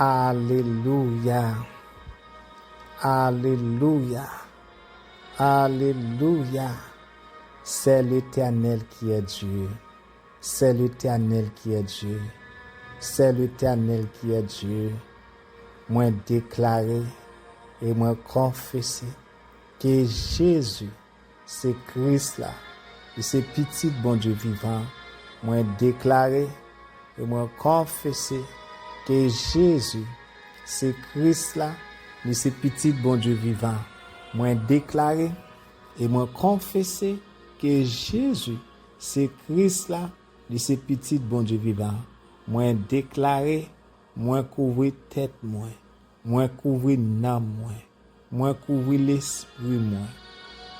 Alléluia. Alléluia. Alléluia. C'est l'Éternel qui est Dieu. C'est l'Éternel qui est Dieu. C'est l'Éternel qui est Dieu. Moi déclaré et moi confessé que Jésus, c'est Christ là. Et c'est petit bon Dieu vivant. Moi déclaré et moi confessé que Jésus, c'est Christ là. Et c'est petit bon Dieu vivant. Moi déclaré et moi confessé que Jésus, c'est Christ là. Et c'est petit bon Dieu vivant. Moi déclaré, moi couvrir tête moi couvrir n'âme moi couvrir l'esprit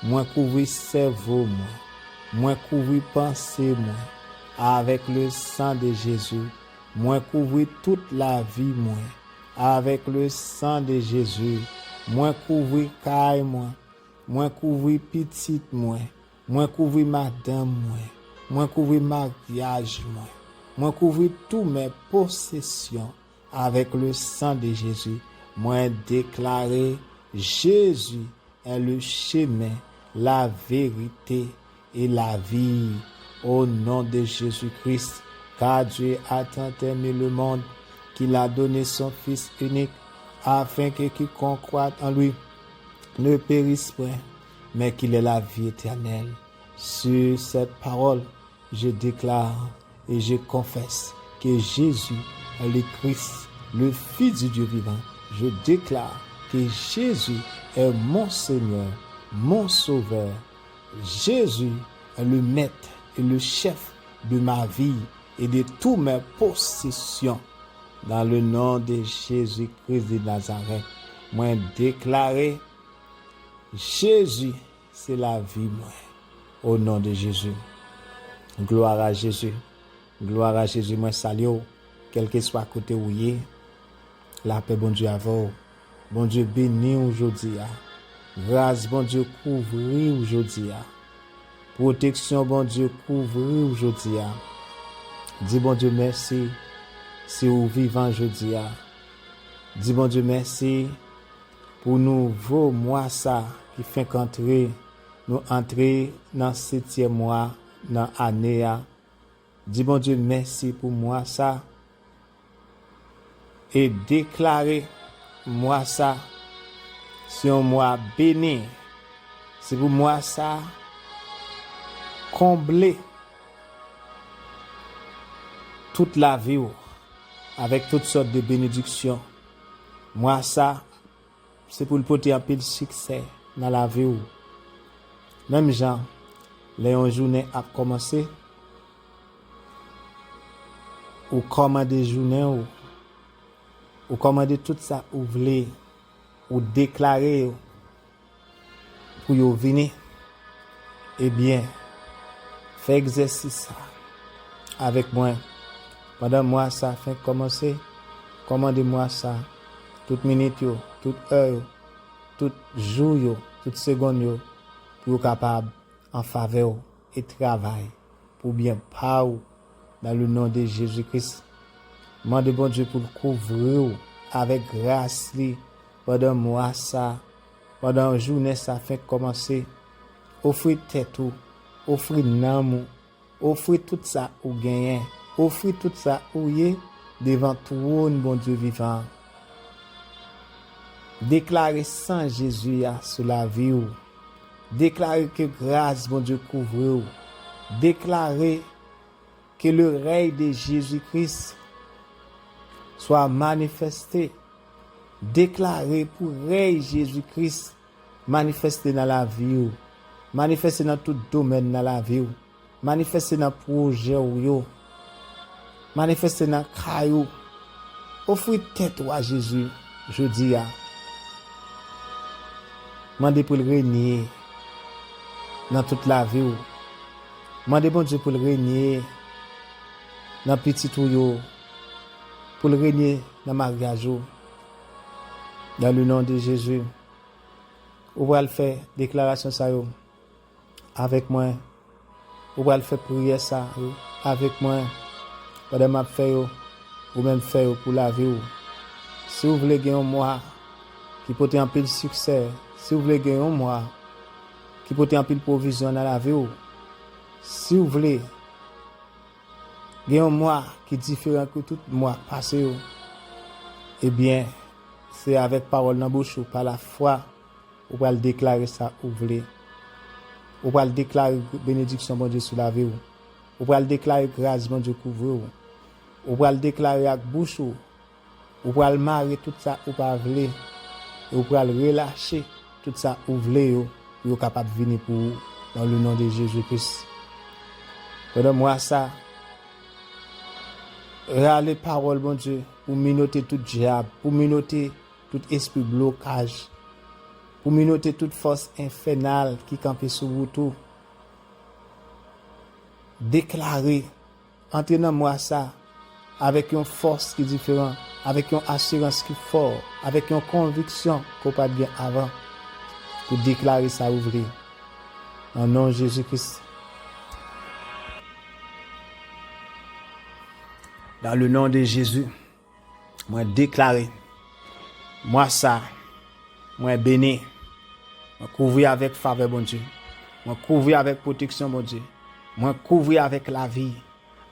moi couvrir cerveau moi couvrir pensée avec le sang de Jésus, moi couvrir toute la vie avec le sang de Jésus, moi couvrir caille moi couvrir petite moi couvrir madame moi couvrir mariage moi couvrir tous mes possessions avec le sang de Jésus. Moi déclarer Jésus est le chemin, la vérité et la vie. Au nom de Jésus-Christ, car Dieu a tant aimé le monde qu'il a donné son Fils unique, afin que quiconque croit en lui ne périsse point, mais qu'il ait la vie éternelle. Sur cette parole, je déclare et je confesse que Jésus est le Christ, le Fils du Dieu vivant. Je déclare que Jésus est mon Seigneur, mon Sauveur. Jésus est le maître et le chef de ma vie et de toutes mes possessions. Dans le nom de Jésus-Christ de Nazareth, moi déclarer Jésus, c'est la vie, moi. Au nom de Jésus. Gloire à Jésus. Gloire à Jésus, moi salue, quel que soit côté où il est. La paix, bon Dieu, à vous. Bon Dieu, béni aujourd'hui. Grâce, bon Dieu, couvrir aujourd'hui. Protection, bon Dieu, couvrir aujourd'hui. Dis, bon Dieu, merci. Si vous vivant aujourd'hui. Dis, bon Dieu, merci pour nouveau mois ça qui fait qu'entrer, nous entrer dans 7e mois, dans l'année. Dis, bon Dieu, merci pour moi ça. Et déclarer moi ça, c'est un mois béni. C'est pour moi ça, combler toute la vie avec toutes sortes de bénédictions. Moi ça, c'est pour le porter un peu de succès dans la vie. Même gens, les journée a commencé, ou commander journée ou commander tout ça ou voulez ou déclarer pour yo venir, eh bien fais exercice ça avec moi pendant moi ça fait commencer. Commandez-moi ça toute minute yo, toute heure yo, tout jour yo, toute seconde yo, pour capable en faveur et travail pour bien pas dans le nom de Jésus-Christ. Demande bon Dieu pour couvrir avec grâce pendant mois ça, pendant journée ça fait commencer. Offrir tête ou, offrir nam, offrir tout ça ou gagner, offrir tout ça ou y devant trône bon Dieu vivant. Déclarer sans Jésus sur la vie ou. Déclarer que grâce bon Dieu couvre ou. Déclarer que le règne de Jésus-Christ soit manifesté. Déclarer pour règne Jésus-Christ manifesté dans la vie, manifesté dans tout domaine dans la vie, manifesté dans projet ou manifesté dans caillou. Offrir tête à Jésus, je dis à. Mandez pour le régner dans toute la vie. Mandez bon Dieu pour le régner dans petit ou pour le régner dans mariage. Dans le nom de Jésus. Ou va le faire déclaration ça avec moi. Ou va le faire prière ça avec moi. Pendant m'a fait ou même faire pour la vie Si vous voulez gagner un mois qui porte un peu de succès, si vous voulez gagner un mois qui porte un peu de provision dans la vie, si vous voulez gagner un mois qui est différent que tout mois passé, eh bien, c'est avec parole dans la bouche ou par la foi, vous pouvez déclarer ça, vous voulez. Vous pouvez déclarer bénédiction, bon Dieu, sur la vie. Vous pouvez déclarer grâce, bon Dieu, couvre. Vous pouvez déclarer avec bouche. Vous pouvez marier tout ça, vous pouvez. Et vous pouvez relâcher tout ça, vous voulez. Vous êtes capable de venir pour vous, dans le nom de Jésus-Christ. Pendant moi, ça, les paroles, bon Dieu, pour minoter tout diable, pour minoter tout esprit blocage, pour minoter toute force infernale qui campe sur vous tout. Déclarer, entrer dans moi ça, avec une force qui est différente, avec une assurance qui est forte, avec une conviction qu'on pas bien avant, pour déclarer ça ouvrir. En nom de Jésus-Christ. Dans le nom de Jésus, moi déclarer, moi ça, moi béni, moi couvrir avec faveur, bon Dieu, moi couvrir avec protection, bon Dieu, moi couvrir avec la vie,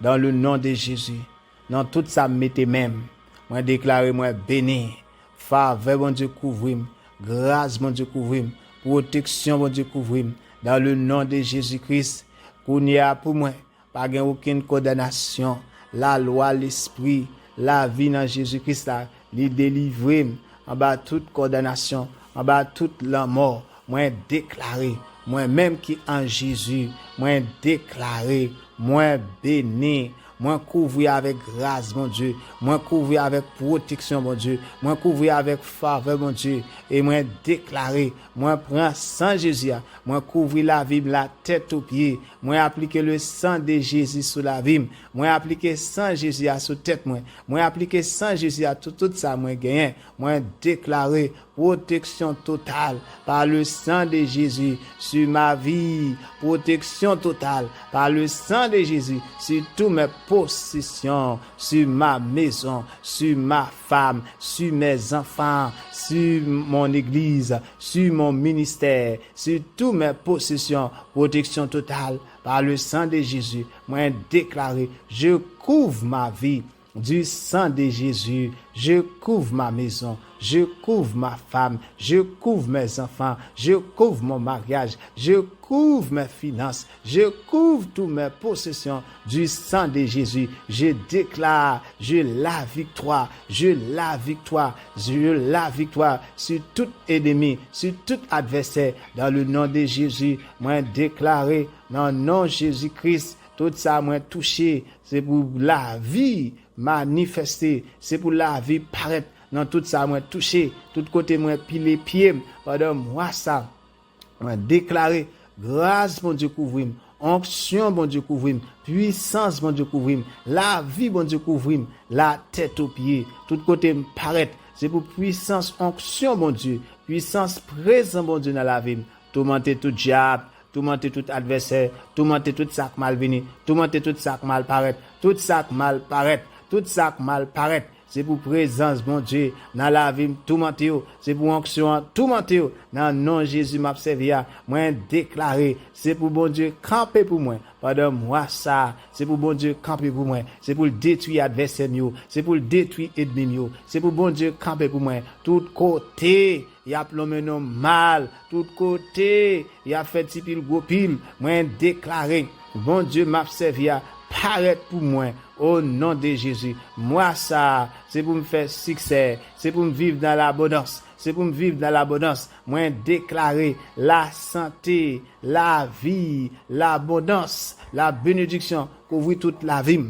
dans le nom de Jésus, dans tout ça, mettez même, moi déclarer, moi béni, faveur, bon Dieu, couvrir, grâce, bon Dieu, couvrir, protection, bon Dieu, couvrir, dans le nom de Jésus-Christ, qu'on y a pour moi, pas aucune condamnation, la loi, l'esprit, la vie dans Jésus-Christ, les délivrer, en bas toute condamnation, en bas toute la mort, moi déclaré, moi-même qui en Jésus, moi déclaré, moi béni, moi couvrir avec grâce, mon Dieu, moi couvrir avec protection, mon Dieu, moi couvrir avec faveur, mon Dieu, et moi déclarer, moi prends sang Jésus, moi couvrir la vie, la tête aux pieds, moi appliquer le sang de Jésus sur la vie, moi appliquer sang Jésus sur tête, moi appliquer sang Jésus à tout ça, moi gagner, moi déclarer protection totale par le sang de Jésus sur ma vie, protection totale par le sang de Jésus sur tous mes possessions, sur ma maison, sur ma femme, sur mes enfants, sur mon église, sur mon ministère, sur toutes mes possessions, protection totale par le sang de Jésus. Moi déclaré, je couvre ma vie du sang de Jésus, je couvre ma maison, je couvre ma femme, je couvre mes enfants, je couvre mon mariage, je couvre mes finances, je couvre toutes mes possessions du sang de Jésus. Je déclare, je la victoire, je la victoire, je la victoire sur tout ennemi, sur tout adversaire, dans le nom de Jésus. Moi déclaré, dans le nom de Jésus-Christ, tout ça moi touché, c'est pour la vie manifester, c'est pour la vie paraître, dans tout ça moi touché, tout côté moi pile pied, pendant moi ça, moi déclaré, grâce bon Dieu couvrir, onction bon Dieu couvrir, puissance bon Dieu couvrir, la vie bon Dieu couvrir, la tête aux pieds, tout côté me paraître, c'est pour puissance, onction bon Dieu, puissance présent bon Dieu dans la vie, tourmenter tout diable, tourmenter tout adversaire, tourmenter tout ça mal venu, tourmenter tout ça mal paraître, tout ça mal paraître, tout ça mal paraître. C'est pour présence, bon Dieu, dans la vie, tout mentir, c'est pour onction, tout mentir, dans le nom de Jésus, m'a servi, moi déclaré, c'est pour bon Dieu camper pour moi, pendant moi ça, c'est pour bon Dieu camper pour moi, c'est pour le détruire adversaire, c'est pour le détruire ennemi, c'est pour bon Dieu camper pour moi, tout côté, il y a plombé non mal, tout côté, il y a fait petit pile gros pile, moi déclaré, bon Dieu m'a servi, paraître pour moi, au nom de Jésus. Moi ça, c'est pour me faire succès, c'est pour me vivre dans l'abondance, c'est pour me vivre dans l'abondance. Moi déclarer la santé, la vie, l'abondance, la bénédiction, couvrir toute la vie.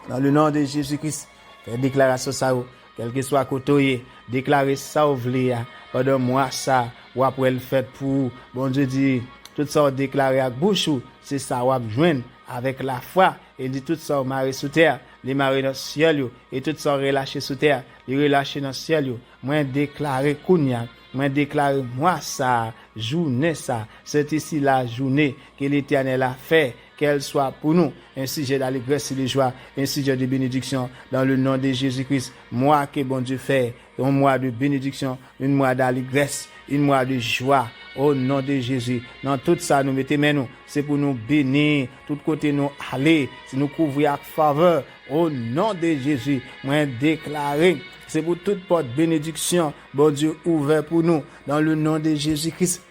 Dans le nom de Jésus-Christ, fais déclaration ça, quel que soit côté, déclarer ça au vle, pendant moi ça, ou après le fait pour, bon Dieu dit, tout ça déclaré avec bouche, c'est ça ou joindre avec la foi, et dit tout ça maré sous terre, les marés dans le ciel, et tout ça relâché sous terre, les relâché dans le ciel, moi déclaré kounya, moi déclaré moi ça, journée ça, c'est ici la journée que l'Éternel a fait, qu'elle soit pour nous un sujet d'allégresse et de joie, un sujet de bénédiction dans le nom de Jésus-Christ. Moi que bon Dieu fait, un mois de bénédiction, un mois d'allégresse, un mois de joie. Au nom de Jésus, dans tout ça, nous mettons nous, c'est pour nous bénir, tout côté nous aller, c'est nous couvrir avec faveur. Au nom de Jésus, moi déclarer, c'est pour toute porte bénédiction, bon Dieu ouvert pour nous, dans le nom de Jésus-Christ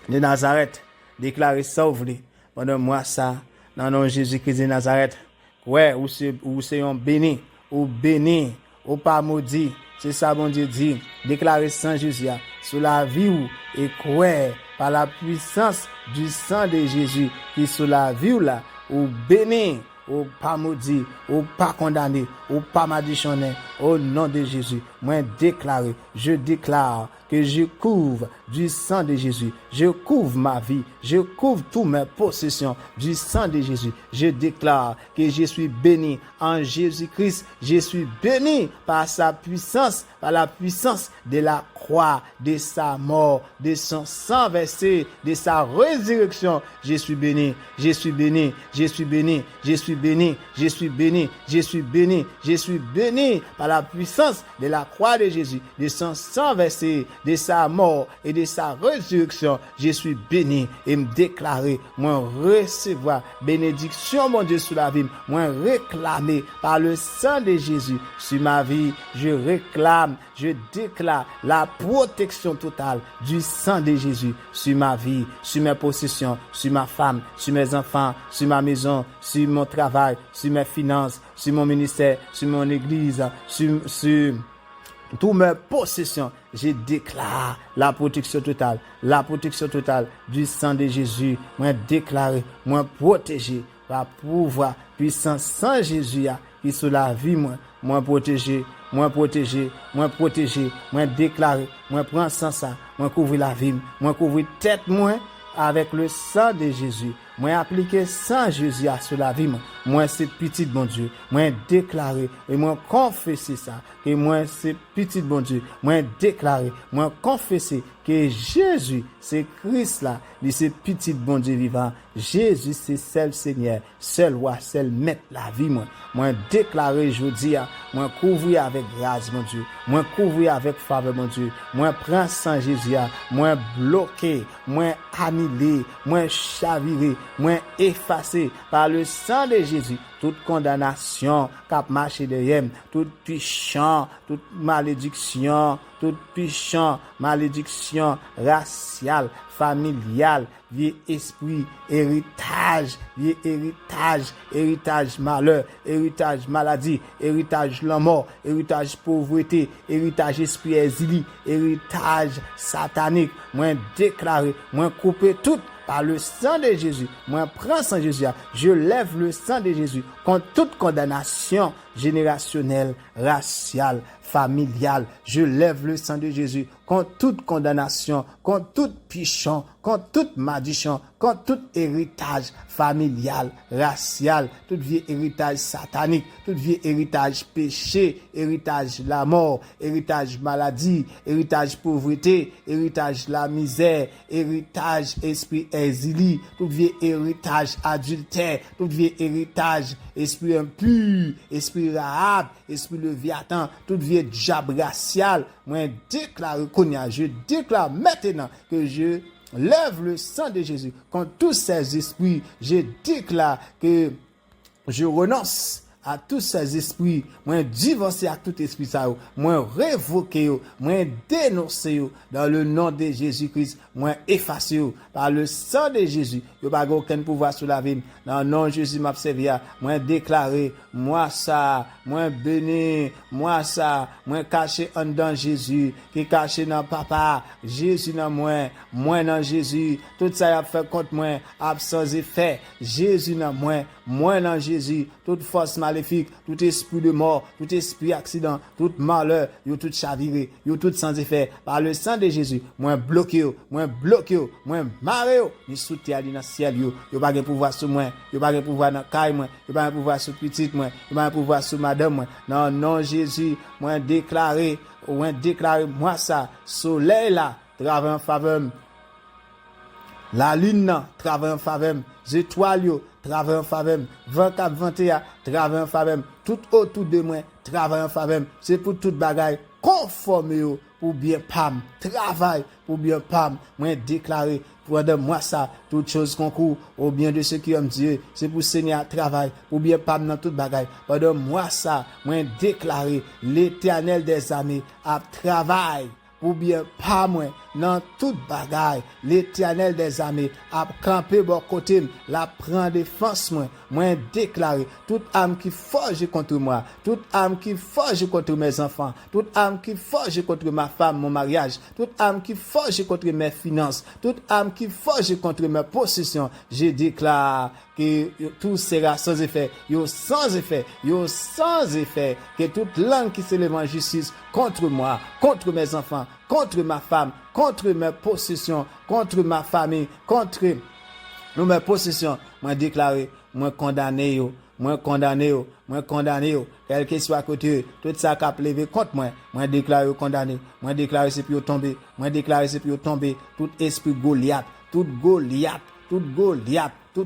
de Nazareth. Déclarer ça, vous voulez, pendant moi ça, dans le nom de Jésus-Christ de Nazareth. Ouais, ou c'est un béni, ou béni, ou pas maudit. C'est ça, bon Dieu dit. Déclarer sans Jésus sur la vie ou et quoi par la puissance du sang de Jésus qui sur la vie ou là, ou béni, ou pas maudit, ou pas condamné, ou pas maléditionné. Au nom de Jésus, moi déclarer, je déclare que je couvre du sang de Jésus. Je couvre ma vie. Je couvre toutes mes possessions du sang de Jésus. Je déclare que je suis béni en Jésus-Christ. Je suis béni par sa puissance, par la puissance de la croix, de sa mort, de son sang versé, de sa résurrection. Je suis béni. Je suis béni. Je suis béni. Je suis béni. Je suis béni. Je suis béni. Je suis béni par la puissance de la croix de Jésus, de son sang versé, de sa mort et de sa résurrection. Je suis béni et me déclarer, moi recevoir bénédiction, mon Dieu, sur la vie, moi réclamer par le sang de Jésus sur ma vie. Je réclame, je déclare la protection totale du sang de Jésus sur ma vie, sur mes possessions, sur ma femme, sur mes enfants, sur ma maison, sur mon travail, sur mes finances, sur mon ministère, sur mon église, sur toutes mes possessions. Je déclare la protection totale du sang de Jésus. Moi déclarer, moi protéger par pouvoir puissant sang Jésus qui sur la vie moi protéger, moi déclarer, moi prendre sang ça, moi couvrir la vie, moi couvrir tête moi avec le sang de Jésus. Moi appliquer sang Jésus sur la vie moi c'est petit bon Dieu. Moi déclarer et moi confesser ça que moi c'est petit bon Dieu. Moi déclarer, moi confesser que Jésus c'est Christ là, lui c'est petit bon Dieu vivant. Jésus c'est seul Seigneur, seul roi, seul maître la vie moi déclarer jodi moi couvrir avec grâce mon Dieu. Moi couvrir avec faveur mon Dieu. Moi prends sang Jésus moi bloquer, moi annuler, moi chavirer, moi effacer par le sang de Jésus toute condamnation cap marché derrière, toute puissance, toute malédiction, raciale, familiale, vieux esprit, héritage malheur, héritage maladie, héritage la mort, héritage pauvreté, héritage esprit exilé, héritage satanique. Moi déclarer, moi couper tout par le sang de Jésus. Moi prends sang de Jésus, je lève le sang de Jésus contre toute condamnation générationnelle, raciale, familiale. Je lève le sang de Jésus contre toute condamnation, contre toute pichon, contre toute malédiction, contre tout héritage familial, racial, tout vieux héritage satanique, tout vieux héritage péché, héritage la mort, héritage maladie, héritage pauvreté, héritage la misère, héritage esprit exilé, tout vieux héritage adultère, tout vieux héritage esprit impur, esprit Rahab, esprit Léviathan, tout vieux diable racial. Moi je déclare maintenant que je lève le sang de Jésus contre tous ces esprits. Je déclare que je renonce à tous ces esprits, moi divorcer à tout esprit ça, moi révoquer, moi dénoncer dans le nom de Jésus-Christ, moi effacer par le sang de Jésus. Yo pas aucun pouvoir sur la vie. Dans le nom de Jésus m'a servi, moi déclarer, moi ça, moi béni, moi ça, moi caché en dans Jésus, qui caché dans papa, Jésus dans moi dans Jésus, tout ça a fait contre moi, absence effet, Jésus dans moi dans Jésus, toute force maléfique, tout esprit de mort, tout esprit accident, tout malheur, yo tout chaviré, yo tout sans effet, par le sang de Jésus, moi bloqué, moi maré, ni sous terre, ni dans ciel, yo pas de pouvoir sur moi, yo pas de pouvoir dans caille moi, yo pas de pouvoir sur petite moi, yo pas de pouvoir sur madame moi. Non, non Jésus, moi déclarer moi ça, soleil là, travail en faveur. La lune nan, travaille en faveur. Étoiles yo, travaille en faveur. 24, 21, travaille en faveur. Tout autour de moi, travaille en faveur. C'est pour toute bagaille conforme yo, pour bien pam. Travail pour bien pam. Moi déclarer pendant moi ça, toutes choses concours au bien de ceux qui aiment Dieu. C'est pour Seigneur travail, pour bien pam dans toute bagaille. Pendant moi ça, moi déclarer l'Éternel des armées a travail pour bien pas moi dans toute bagaille. L'Éternel des armées a campé bon côté, la prend défense moi déclarer toute âme qui forge contre moi, toute âme qui forge contre mes enfants, toute âme qui forge contre ma femme, mon mariage, toute âme qui forge contre mes finances, toute âme qui forge contre mes possessions, je déclare que tout sera sans effet, sans effet, que toute langue qui s'élève en justice contre moi, contre mes enfants, contre ma femme, contre mes possessions, contre ma famille, contre mes possessions, moi déclaré, moi condamné, quel que soit côté, tout ça qui a levé contre moi déclaré condamné, moi déclaré c'est pour tomber, tout esprit Goliath, tout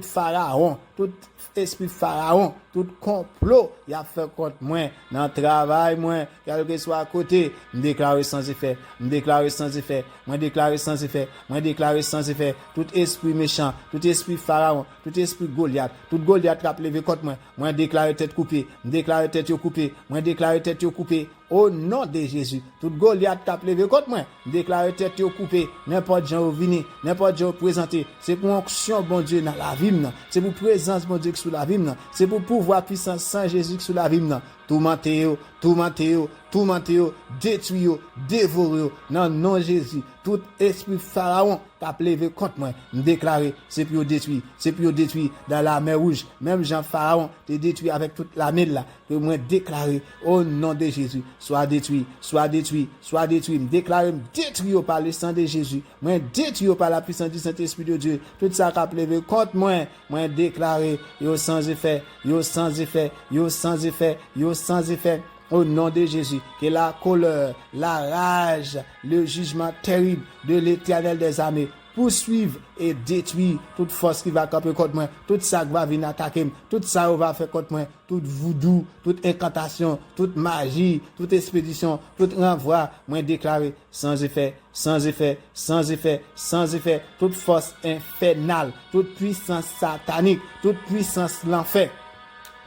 pharaon, tout esprit pharaon, tout complot, il a fait contre moi, dans le travail, moi, quel que soit à côté, me déclarer sans effet, tout esprit méchant, tout esprit pharaon, tout esprit Goliath, tout Goliath qui a levé contre moi déclarer tête coupée, au nom de Jésus, tout Goliath qui a levé contre moi, déclarer tête coupée, n'importe gens vini, n'importe gens présenté, c'est pour onction bon Dieu dans la vie, c'est pour présence bon Dieu sous la vie, c'est pour pouvoir puissance Saint Jésus sous la vie, tout menteur, détruit, dévoré, dans le nom de Jésus, tout esprit pharaon qui a levé contre moi, me déclarer, c'est pour détruire, dans la mer rouge, même Jean Pharaon, te détruit avec toute la mer là, que moi déclarer, au nom de Jésus, soit détruit, me déclarer, détruit par le sang de Jésus, moi détruit par la puissance du Saint-Esprit de Dieu, tout ça qui a levé contre moi déclarer, sans effet, au nom de Jésus, que la colère, la rage, le jugement terrible de l'Éternel des armées poursuivre et détruire toute force qui va camper contre moi, tout ça qui va venir attaquer, tout ça qui va faire contre moi, tout voodoo, toute incantation, toute magie, toute expédition, tout renvoi, moi déclaré sans effet, toute force infernale, toute puissance satanique, toute puissance l'enfer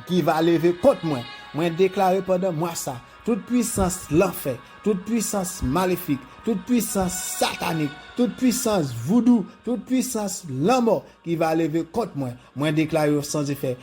qui va lever contre moi déclaré pendant moi ça, toute puissance l'enfer, toute puissance maléfique, toute puissance satanique, toute puissance voodoo, toute puissance l'amour qui va lever contre moi déclaré sans effet,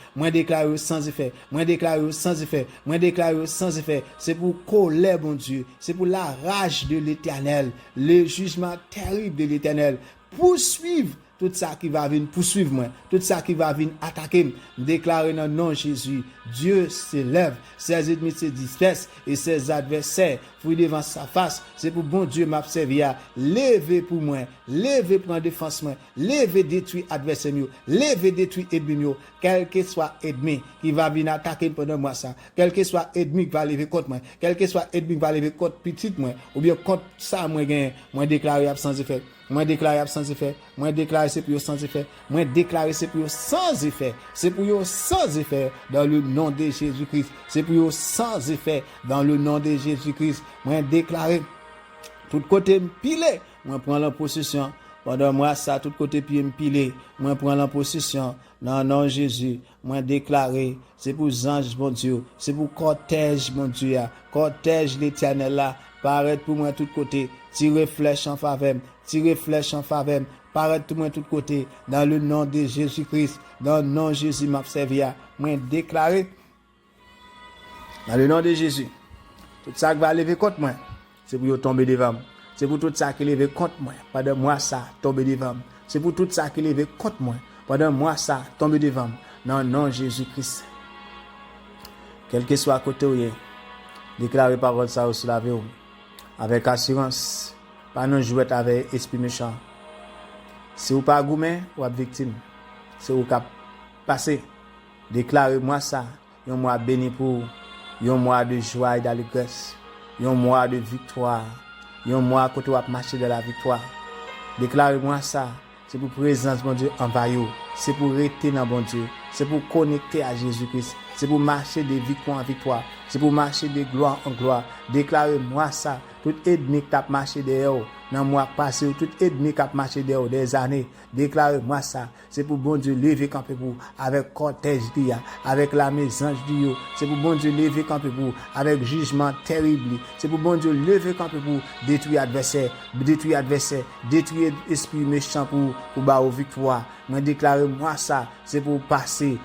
c'est pour colère bon Dieu, c'est pour la rage de l'Éternel, le jugement terrible de l'Éternel poursuivre tout ça qui va venir poursuivre moi, tout ça qui va venir attaquer, déclarer dans le nom de Jésus, Dieu s'élève, ses ennemis se dispersent et ses adversaires fuient devant sa face. C'est pour bon Dieu m'a servi à lever pour moi, lever prendre défense moi, lever détruire adversaire mieux, lever détruire ennemi mieux, quel que soit ennemi qui va venir attaquer pendant moi ça, quel que soit ennemi qui va lever contre moi, quel que soit ennemi qui va lever contre petit moi ou bien contre ça moi gagne, moi déclarer absence effet. Moi déclare sans effet, moi déclare c'est pour sans effet, moi déclare c'est pour sans effet, c'est pour sans effet dans le nom de Jésus-Christ, c'est pour sans effet dans le nom de Jésus-Christ, moi déclarer tout côté pilé, moi prends la possession pendant moi ça tout côté pied pilé, moi prends la possession dans le nom de Jésus, moi déclarer c'est pour ange mon Dieu, c'est pour cortège mon Dieu, cortège l'Éternel là, paraître pour moi tout côté, tirer flèche en faveur, paraître tout moi tout côté dans le nom de Jésus-Christ, dans le nom de Jésus m'a servi à moi déclarer dans le nom de Jésus tout ça qui va lever contre moi c'est pour tomber devant, c'est pour tout ça qui lever contre moi pendant moi ça tomber devant, c'est pour tout ça qui lever contre moi pendant moi ça tomber devant dans le nom de Jésus-Christ, quel que soit côté où déclarer parole ça sur la vie avec assurance. Pas non jouer avec esprit méchant. Si vous pas gourmet ou victime, c'est vous qui passé. Déclarez moi ça, un mois béni pour, un mois de joie et d'allégresse, un mois de victoire, un mois côté vous marcher de la victoire. Déclarez moi ça, c'est pour présence bon Dieu envahir, c'est pour rester dans bon Dieu, c'est pour connecter à Jésus-Christ, c'est pour marcher de victoire en victoire, c'est pour marcher de gloire en gloire. Déclarez moi ça, tout ennemi qui a marché derrière dans mois passé, tout ennemi qui a marché derrière des années, déclarez moi ça, c'est pour bon Dieu lever camper pour avec cortège dia, avec la maison Dieu, c'est pour bon Dieu lever camper pour avec jugement terrible, c'est pour bon Dieu lever camper pour détruire adversaire, détruire esprit méchant pour ba au victoire. Moi déclarer moi ça, c'est pour passer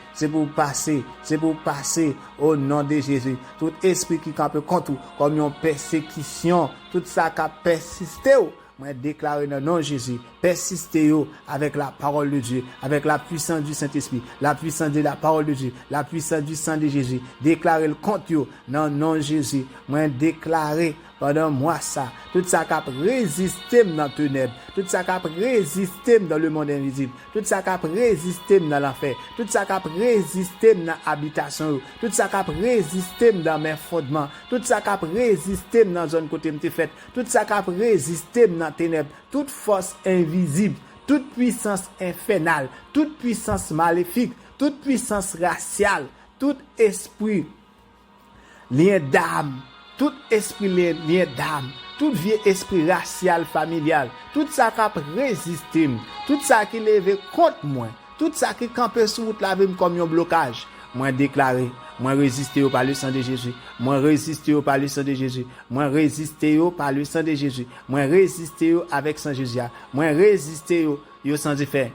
au nom de Jésus. Tout esprit qui campe contre comme une persécution, tout ça qui a persisté. Moi déclarer dans le nom de Jésus, persistez avec la parole de Dieu, avec la puissance du Saint-Esprit, la puissance de la parole de Dieu, la puissance du sang de Jésus. Déclarez le contre dans le nom de Jésus. Moi déclarer pendant moi ça, tout ça qui a résisté dans les ténèbres, tout ça qui a résisté dans le monde invisible, tout ça qui a résisté dans l'enfer, tout ça qui a résisté dans l'habitation, tout ça qui a résisté dans mes fondements, tout ça qui a résisté dans la zone côté m'te fait, tout ça qui a résisté dans les ténèbres, toute force invisible, toute puissance infernale, toute puissance maléfique, toute puissance raciale, tout esprit lien d'âme, tout esprit lien d'âme, tout vieux esprit racial familial, tout ça qui a résisté, tout ça qui levé contre moi, tout ça qui campé sur route la vie comme un blocage, moi déclaré, moi résister par le sang de Jésus, moi résister par le sang de Jésus, moi résister par le sang de Jésus, moi résister avec sang Jésus, moi résister yo sans effet,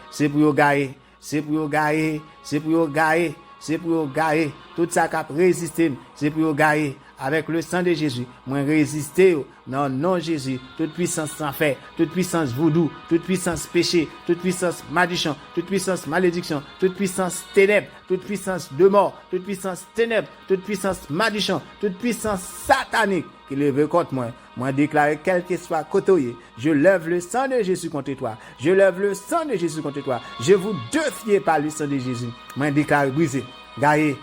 c'est pour yo gagner, c'est pour yo gagner, c'est pour yo gagner. C'est pour gagner tout ça qui a résisté, c'est pour gagner avec le sang de Jésus. Moi résister non non Jésus, toute puissance sans fait, toute puissance voodoo, toute puissance péché, toute puissance malédiction, toute puissance malédiction, toute puissance ténèbres, toute puissance de mort, toute puissance ténèbres, toute puissance malédiction, toute puissance satanique qui lève contre moi. Moi déclare quel que soit côté, je lève le sang de Jésus contre toi. Je lève le sang de Jésus contre toi. Je vous défie par le sang de Jésus. Moi déclare briser, gailler,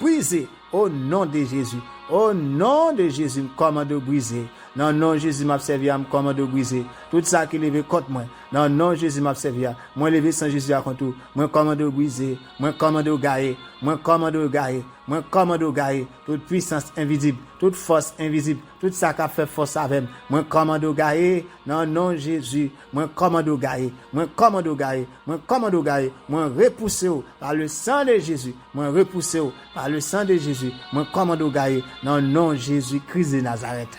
briser au nom de Jésus. Au nom de Jésus, commande de briser. Dans le nom de Jésus, m'a servi à me commande de briser. Tout ça qui lève contre moi. Dans le nom de Jésus, m'a servi à moi lever sans Jésus à contre tout. Moi commande de briser. Moi commande de gailler. Moi commande de gailler. Moi commande de gailler. Toute puissance invisible, toute force invisible, tout ça qui a fait force avec moi commande de gailler. Dans le nom de Jésus, moi commande de gailler. Moi commande de gailler. Moi commande de gailler. Moi repousser par le sang de Jésus. Moi repousser par le sang de Jésus. Moi commande de gailler. Dans le nom de Jésus-Christ de Nazareth.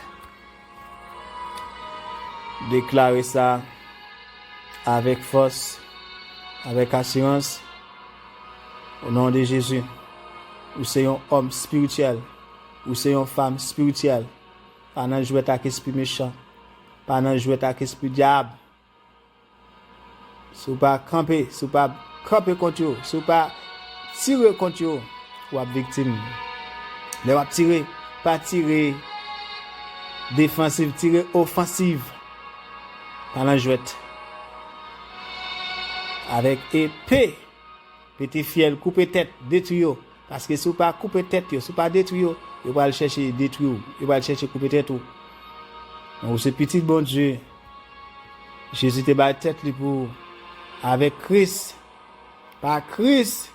Déclarez ça avec force, avec assurance, au nom de Jésus. Ou c'est un homme spirituel, ou c'est une femme spirituelle, pas dans jouer avec esprit méchant, pas dans jouer avec esprit diable. Si vous pas camper, si vous pas camper contre eux, si vous pas tirer contre eux, vous êtes victime. Les va tirer, pas tirer défensive, tirer offensive. Pendant jouette avec épée petit fiel couper tête détruire parce que si vous pas couper tête si pas détruire vous va chercher détruire vous va chercher couper tête tout donc c'est petit bon Dieu Jésus te bat tête pour avec Christ par Christ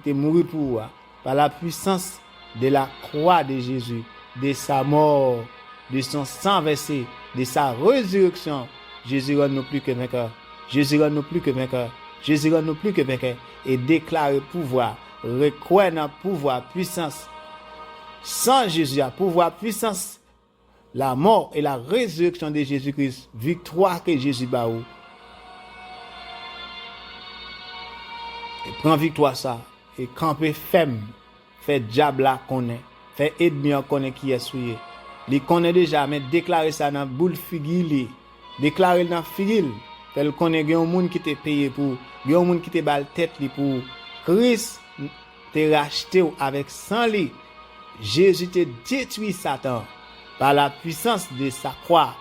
qui est mort pour par la puissance de la croix de Jésus de sa mort de son sang versé de sa résurrection. Jésus rend nous plus que vainqueurs. Jésus rend nous plus que vainqueurs. Jésus rend nous plus que vainqueurs. Et déclare pouvoir, reconnaître pouvoir, puissance. Sans Jésus, pouvoir, puissance, la mort et la résurrection de Jésus-Christ, victoire que Jésus bat. Et prends victoire ça. Et camper ferme. Fait diable là connaît. Fait ennemi connaît qui est souillé. Il connaît déjà, mais déclarer ça dans boule figile. Déclarer dans figile. Tel connaît un monde qui te payé pour, un monde qui te balle tête pour Christ te racheté avec sang li. Jésus te détruit Satan par la puissance de sa croix,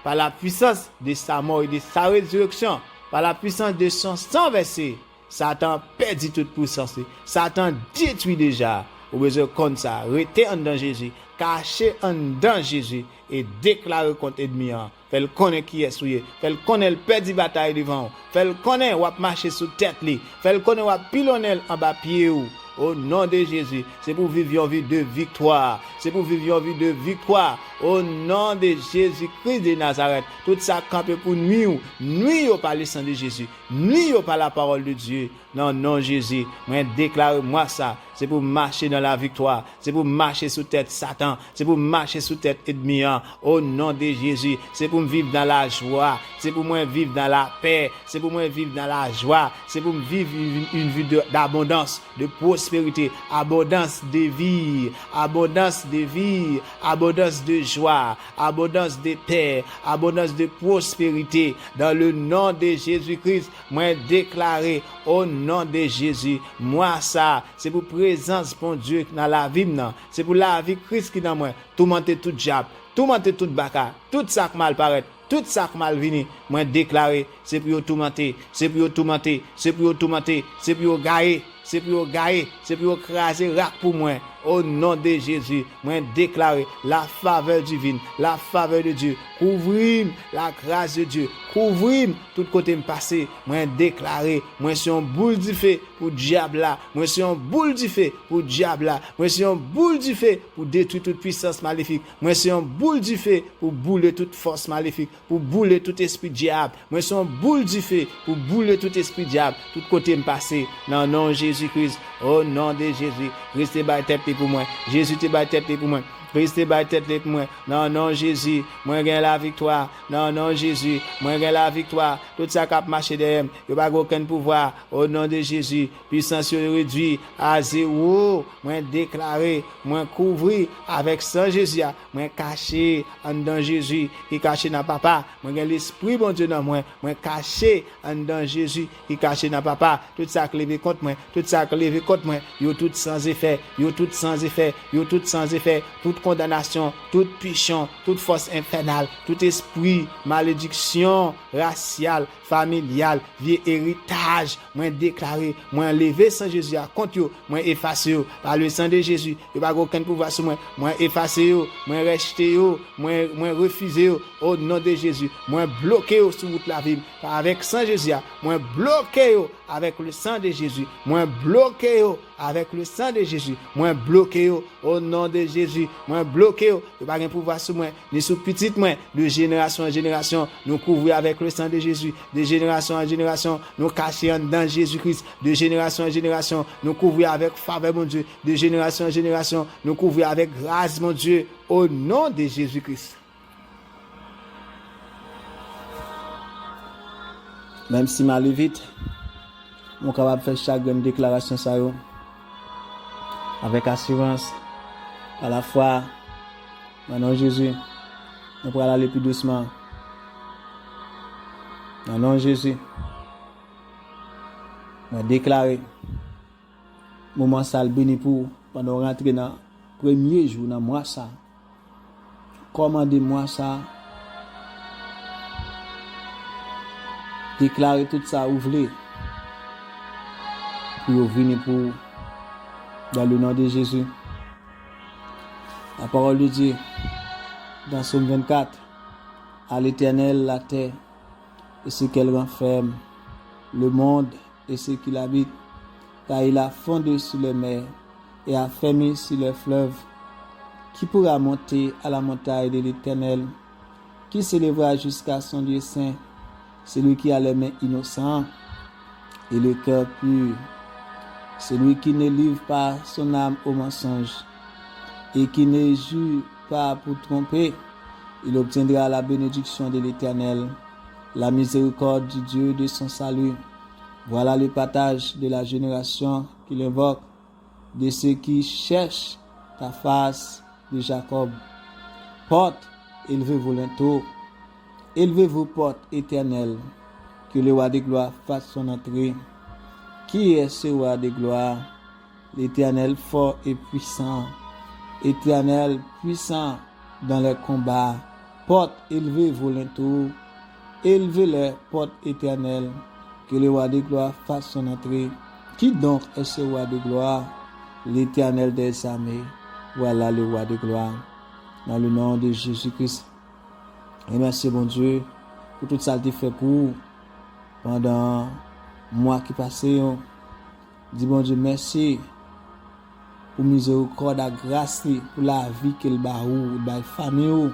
par la puissance de sa mort et de sa résurrection, par la puissance de son sang versé. Satan perdit toute puissance. Satan détruit déjà. Ou besoin comme ça, rester en dans Jésus, caché en dans Jésus et déclarer contre ennemi Fais le connaître qui est souillé. Fais le connaître le perdre bataille devant. Fais le connaître ou marcher sous tête li. Fais le connaître ou pilonner en bas pied ou. Au nom de Jésus, c'est pour vivre une vie de victoire. C'est pour vivre une vie de victoire. Au nom de Jésus-Christ de Nazareth. Tout ça campé pour nuire. Nuire par le sang de Jésus. Nuire par la parole de Dieu. Non, non, Jésus. Moi, déclare-moi ça. C'est pour marcher dans la victoire. C'est pour marcher sous tête Satan. C'est pour marcher sous tête ennemi. Au nom de Jésus. C'est pour me vivre dans la joie. C'est pour moi vivre dans la paix. C'est pour moi vivre dans la joie. C'est pour me vivre une vie d'abondance, de prospérité, abondance de vie, abondance de vie, abondance de joie, abondance de paix, abondance de prospérité. Dans le nom de Jésus-Christ, moi déclaré au nom de Jésus, moi ça, c'est pour présence bon Dieu dans la vie, non. C'est pour la vie Christ qui dans moi, tout monter tout diable, tout monter tout baka, tout ça qui mal paraît. Tout ça qui mal vini, moi déclaré, c'est pour tout monter, c'est pour tout monter, c'est pour tout monter, c'est pour gagner, c'est pour gagner, c'est pour craser rac pour moi. Au nom de Jésus, moi déclarer la faveur divine, la faveur de Dieu, couvrir la grâce de Dieu, couvrir tout côté me passer, moi déclarer, moi suis un boule du feu pour diable là, moi suis un boule du feu pour diable là, moi suis un boule du feu pour détruire toute puissance maléfique, moi suis un boule du feu pour bouler toute force maléfique, pour bouler tout esprit diable, moi suis un boule du feu pour bouler tout esprit diable, tout côté me passer, dans le nom de Jésus-Christ, au nom de Jésus, restez bas tête pour moi. Jésus te bat tête pour moi. Restez bas tête pour moi. Non, non, Jésus, moi gagne la victoire. Non, non, Jésus, moi gagne la victoire. Tout ça qui a marché derrière, il n'y a pas aucun pouvoir. Au nom de Jésus, puissance réduite à zéro. Moi déclaré, moi couvrir avec sang Jésus. Moi caché en dans Jésus, qui caché dans papa. Moi gagne l'esprit bon Dieu dans moi. Moi caché en dans Jésus, qui caché dans papa. Tout ça qui levé contre moi, tout ça qui levé contre moi, yo tout sans effet, yo tout sans effet, yo tout sans effet. Toute condamnation, toute puissance, toute force infernale, tout esprit, malédiction, raciale, familiale, vieux héritage, moi déclaré, moi levé sans Jésus à contre yo, moi effacé yo, par le sang de Jésus, il n'y a pas aucun pouvoir sur moi, moi effacé yo, moi rejeté yo, moi refusé yo, au nom de Jésus, moi bloqué yo sur toute la vie, avec sang Jésus, moi bloqué yo avec le sang de Jésus, moi bloqué yo avec le sang de Jésus, moi bloqué yo au nom de Jésus, moi bloqué yo, il n'y a pas de pouvoir sur moi, ni sur petite moi, de génération en génération, nous couvrir avec le sang de Jésus, de génération en génération, nous cacher dans Jésus-Christ, de génération en génération, nous couvrir avec faveur mon Dieu, de génération en génération, nous couvrir avec grâce mon Dieu, au nom de Jésus-Christ. Même si mal vite, on est capable de faire chaque déclaration ça yo, avec assurance, à la fois, dans Jésus, on pourra aller plus doucement. Dans le nom de Jésus, on déclarer moment ça le béni pour pendant rentrer dans le premier jour dans mois ça. Commandez-moi ça. Déclarer tout ça ouvrez pour venir pour dans le nom de Jésus. La parole de Dieu dans Somme 24, à l'Éternel la terre et ce qu'elle renferme, le monde et ce qu'il habite, car il a fondé sur les mers et a fermé sur les fleuves. Qui pourra monter à la montagne de l'Éternel? Qui s'élèvera jusqu'à son Dieu saint? Celui qui a les mains innocentes et le cœur pur, celui qui ne livre pas son âme au mensonge et qui ne jure pas pour tromper, il obtiendra la bénédiction de l'Éternel, la miséricorde du Dieu de son salut. Voilà le partage de la génération qu'il invoque, de ceux qui cherchent ta face de Jacob. Porte, élevez-vous linteaux, élevez-vous portes éternelles, que le roi de gloire fasse son entrée. Qui est ce roi de gloire? L'Éternel fort et puissant, Éternel puissant dans les combats. Porte, élevez vos linteaux, élevez les portes éternelles, que le roi de gloire fasse son entrée. Qui donc est ce roi de gloire? L'Éternel des armées. Voilà le roi de gloire. Dans le nom de Jésus-Christ. Et merci, bon Dieu, pour tout ça que tu fait pour pendant le mois qui passé. Dis, bon Dieu, merci pour miséricorde, la grâce, pour la vie qu'il a ou la famille.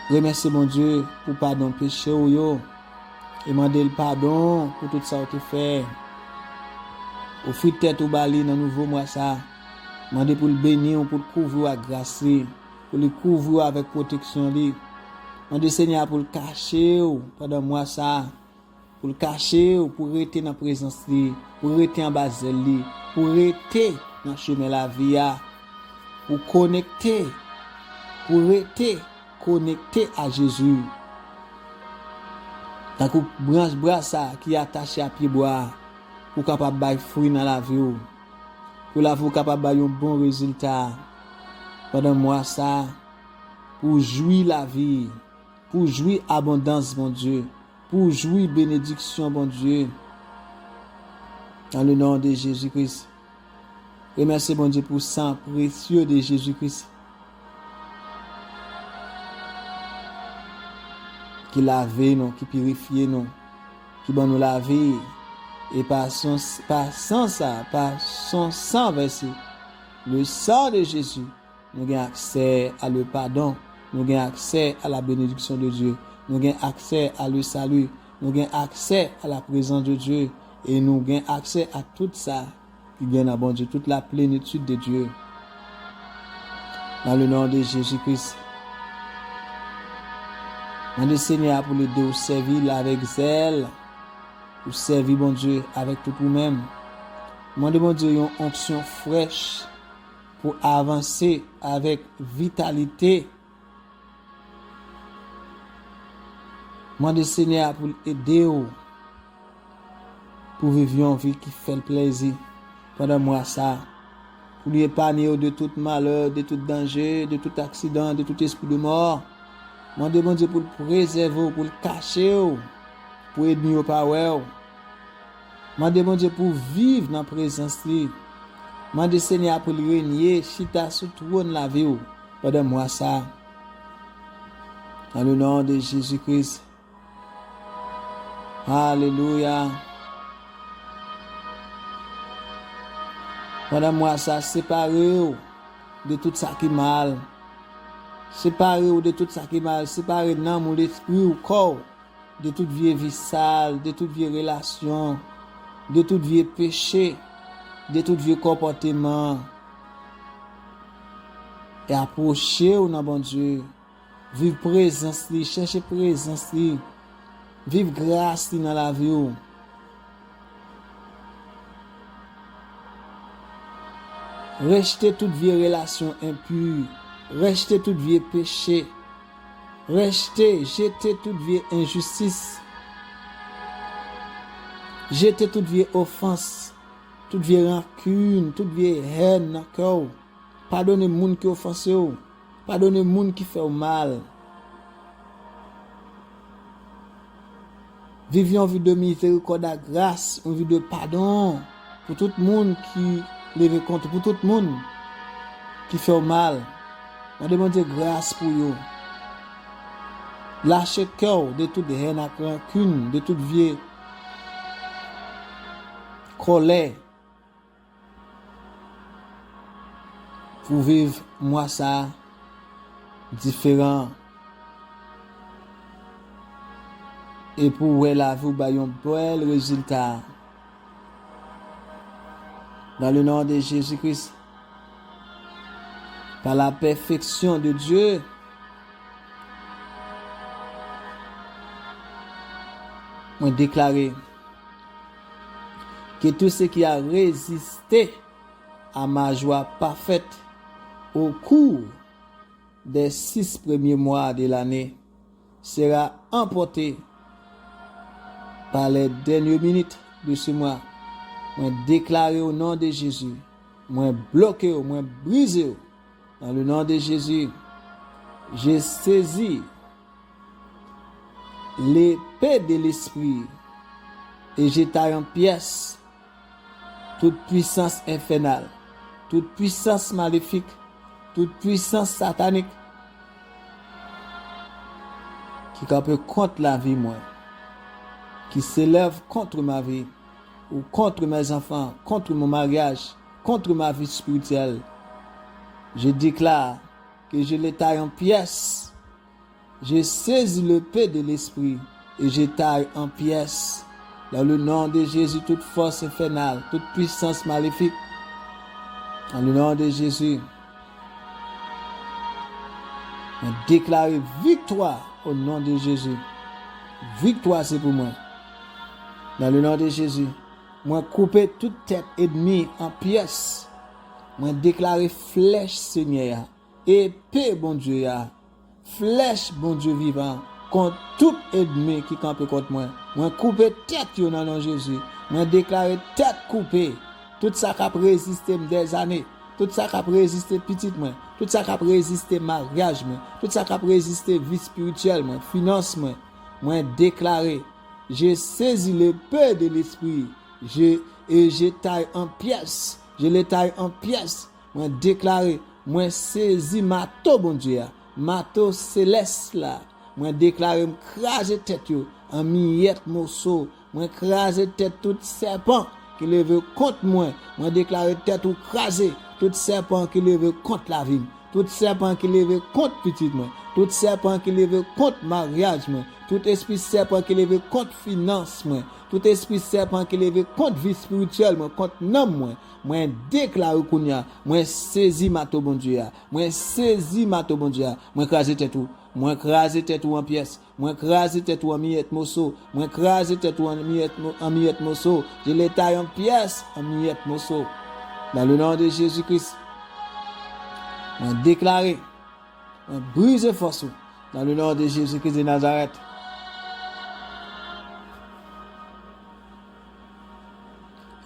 Remercie, mon Dieu, pour pardon péché. Et demander le pardon pour tout ça que tu fait. Offrir tête au bali dans le nouveau mois ça. Demander pour le bénir, pour le couvrir à grâce, pour le couvrir avec protection. Demander Seigneur pour le cacher pendant le mois ça. Pour le cacher, pour rester dans la présence, pour rester en bas de lui, pour rester dans le chemin de la vie, pour connecter, pour rester connecté à Jésus. Tant que branche bras ça qui est attaché à pied bois, pour capable bailler fruit dans la vie, pour la vie capable bailler un bon résultat pendant mois ça, pour jouir la vie, pour jouir abondance, mon Dieu. Pour jouir bénédiction, bon Dieu, dans le nom de Jésus-Christ. Remercie, bon Dieu, pour le sang précieux de Jésus-Christ, qui lave nous, qui purifie nous, qui va nous laver, et par son sang versé, le sang de Jésus, nous avons accès à le pardon, nous avons accès à la bénédiction de Dieu. Nous avons accès à le salut, nous avons accès à la présence de Dieu et nous avons accès à tout ça qui vient à bon Dieu, toute la plénitude de Dieu. Dans le nom de Jésus-Christ. Dans le Seigneur pour le Dieu servir avec zèle, pour servir bon Dieu avec tout vous-même. Demandez bon Dieu une onction fraîche pour avancer avec vitalité. Demandez Seigneur pour aider pour vivre une vie qui fait le plaisir pendant moi ça, pour lui épargner de tout malheur, de tout danger, de tout accident, de tout esprit de mort. Demandez bon Dieu pour le préserver, pour le cacher, pour aider au power. Demandez bon Dieu pour vivre dans la présence lui. Demandez Seigneur pour lui régner, chita sur trône la vie pendant moi ça. Dans le nom de Jésus-Christ. Alléluia. Pendant moi ça, séparez de tout ça qui est mal. Séparez de tout ça qui est mal. Séparez de l'âme ou l'esprit ou corps. De toute vie sale, de toute vieille relation, de toute vieille péché, de tout vieux comportement. Et approchez-vous dans bon Dieu. Vive présence, cherchez présence. Vive grâce dans la vie. Rejetez toute vieille relation impure. Rejetez toute vieille péché. Rejetez, jetez toute vieille injustice. Jetez toute vieille offense. Toute vieille rancune. Toute vieille haine dans le cœur. Pardonnez les gens qui offensent. Pardonnez les gens qui font mal. Vivons une vie de miséricorde, de grâce, une vie de pardon pour tout le monde qui lève contre, pour tout le monde qui fait mal. On demande grâce pour eux. Lâchez cœur de toute haine et rancune, de toute vieille colère. Pour vivre moi ça différent. Et pour la vie, un bel résultat. Dans le nom de Jésus-Christ. Par la perfection de Dieu. On déclare que tout ce qui a résisté à ma joie parfaite au cours des 6 premiers mois de l'année sera emporté par les dernières minutes de ce mois. Moi déclaré au nom de Jésus. Moi bloqué, moi brisé. Dans le nom de Jésus, j'ai saisi l'épée de l'esprit et j'ai taillé en pièces toute puissance infernale, toute puissance maléfique, toute puissance satanique qui campe contre la vie, moi, qui s'élève contre ma vie, ou contre mes enfants, contre mon mariage, contre ma vie spirituelle, je déclare que je les taille en pièces. Je saisis le paix de l'esprit et je taille en pièces. Dans le nom de Jésus, toute force infernale, toute puissance maléfique. Dans le nom de Jésus, on déclare victoire au nom de Jésus. Victoire, c'est pour moi. Dans le nom de Jésus, moi couper toute tête ennemie en pièces. Moi déclarer flèche Seigneur, épée bon Dieu, flèche bon Dieu vivant, contre tout ennemi qui campe contre moi. Moi couper tête dans le nom de Jésus. Moi déclarer tête coupée. Tout ça qui a résisté des années. Tout ça qui a résisté petit moi. Tout ça qui a résisté mariage moi. Tout ça qui a résisté vie spirituelle moi, finance moi. Moi déclarer, j'ai saisi le peu de l'esprit. Je taille en pièces. Je les taille en pièces. Moi déclarer, moi saisi mato bon Dieu. Mato céleste là. Moi déclarer m'craser tête yo en miette morceau. Moi craser tête tout serpent qui lève contre moi. Moi déclarer tête ou craser tout serpent qui lève contre la vie. Tout serpent qui lève contre petit moi. Tout serpent qui lève contre mariage moi. Tout esprit serpent qui lève contre finance moi. Tout esprit serpent qui lève contre vie spirituelle moi, contre nom moi. Moi déclare kounya, moi saisi mato bon Dieu. Moi saisi mato bon Dieu. Moi craser tête tout. Moi craser tête en pièces, moi craser tête en miettes morceaux, moi craser tête en miettes morceaux, je les taille en pièces, en miettes morceaux. Dans le nom de Jésus-Christ, moi déclarer, moi briser force dans le nom de Jésus-Christ de Nazareth.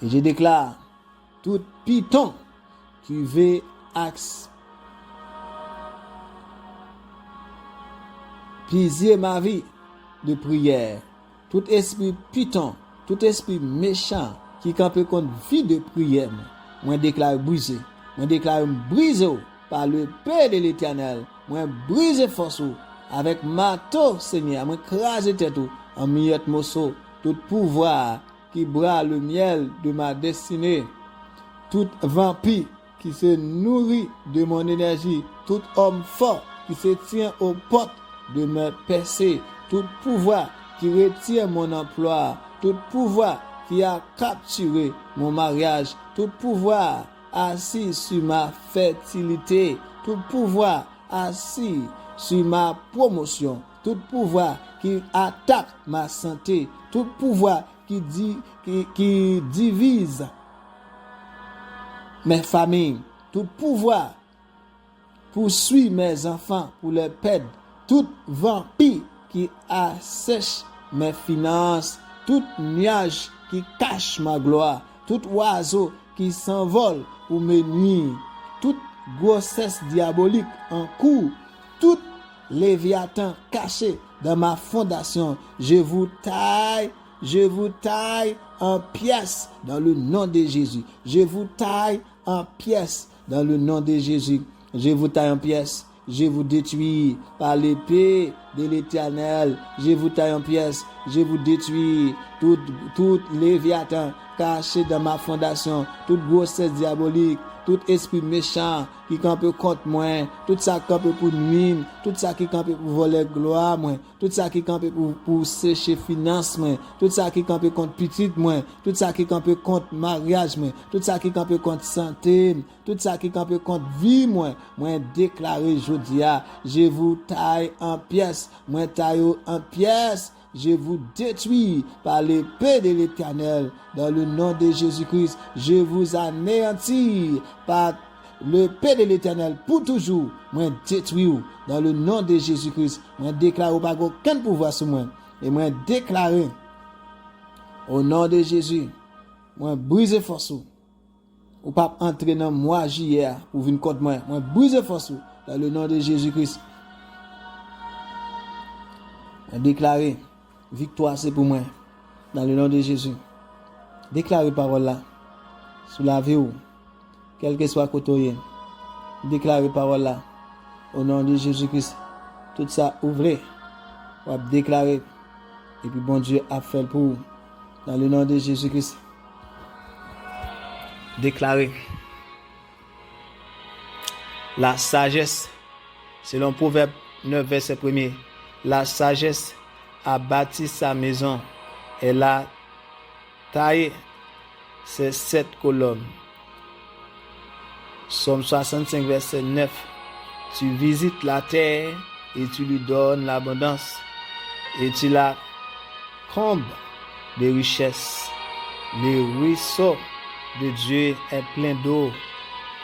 Et je déclare tout python qui veut piller ma vie de prière. Tout esprit python, tout esprit méchant qui campe contre vie de prière, moi déclare brisé. Moi déclare brisé par le paix de l'Éternel. Moi brisé force avec marteau Seigneur. Moi craser tête en miettes morceaux. Tout pouvoir qui bras le miel de ma destinée. Tout vampire qui se nourrit de mon énergie. Tout homme fort qui se tient aux portes de me percer, tout pouvoir qui retire mon emploi, tout pouvoir qui a capturé mon mariage, tout pouvoir assis sur ma fertilité, tout pouvoir assis sur ma promotion, tout pouvoir qui attaque ma santé, tout pouvoir qui divise mes familles, tout pouvoir poursuit mes enfants pour les perdre. Tout vampire qui assèche mes finances, tout nuage qui cache ma gloire, tout oiseau qui s'envole pour me nuire, toute grossesse diabolique en cours, tout léviathan caché dans ma fondation, je vous taille en pièces dans le nom de Jésus. Je vous taille en pièces dans le nom de Jésus. Je vous taille en pièces. Je vous détruis par l'épée de l'Éternel. Je vous taille en pièces. Je vous détruis tout léviathan caché dans ma fondation, toute grossesse diabolique, tout esprit méchant qui campe contre moi, tout ça qui campe pour nuire, tout ça qui campe pour voler gloire moi, tout ça qui campe pour sécher finance moi, tout ça qui campe contre petite moi, tout ça qui campe contre mariage moi, tout ça qui campe contre santé, tout ça qui campe contre vie moi déclarer jodia, je vous taille en pièces, moi taille en pièces. Je vous détruis par l'épée de l'Éternel. Dans le nom de Jésus-Christ, je vous anéantis par l'épée de l'Éternel pour toujours. Moi détruis dans le nom de Jésus-Christ. Moi déclare pas aucun pouvoir sur moi. Et moi déclare au nom de Jésus. Moi brise force. Ou pas entrer dans moi hier pour venir contre moi. Moi brise force dans le nom de Jésus-Christ. Moi déclarer victoire, c'est pour moi. Dans le nom de Jésus. Déclarez parole là. Sous la vie ou. Quel que soit côté. Déclarez parole là. Au nom de Jésus-Christ. Tout ça ouvrez. on va déclarer. Et puis bon Dieu a fait pour vous. Dans le nom de Jésus-Christ. Déclarer. La sagesse, selon Proverbe 9, verset 1er, la sagesse a bâti sa maison. Elle a taillé ses 7 colonnes. Psaume 65, verset 9. Tu visites la terre et tu lui donnes l'abondance. Et tu la combles de richesses. Le ruisseau de Dieu est plein d'eau.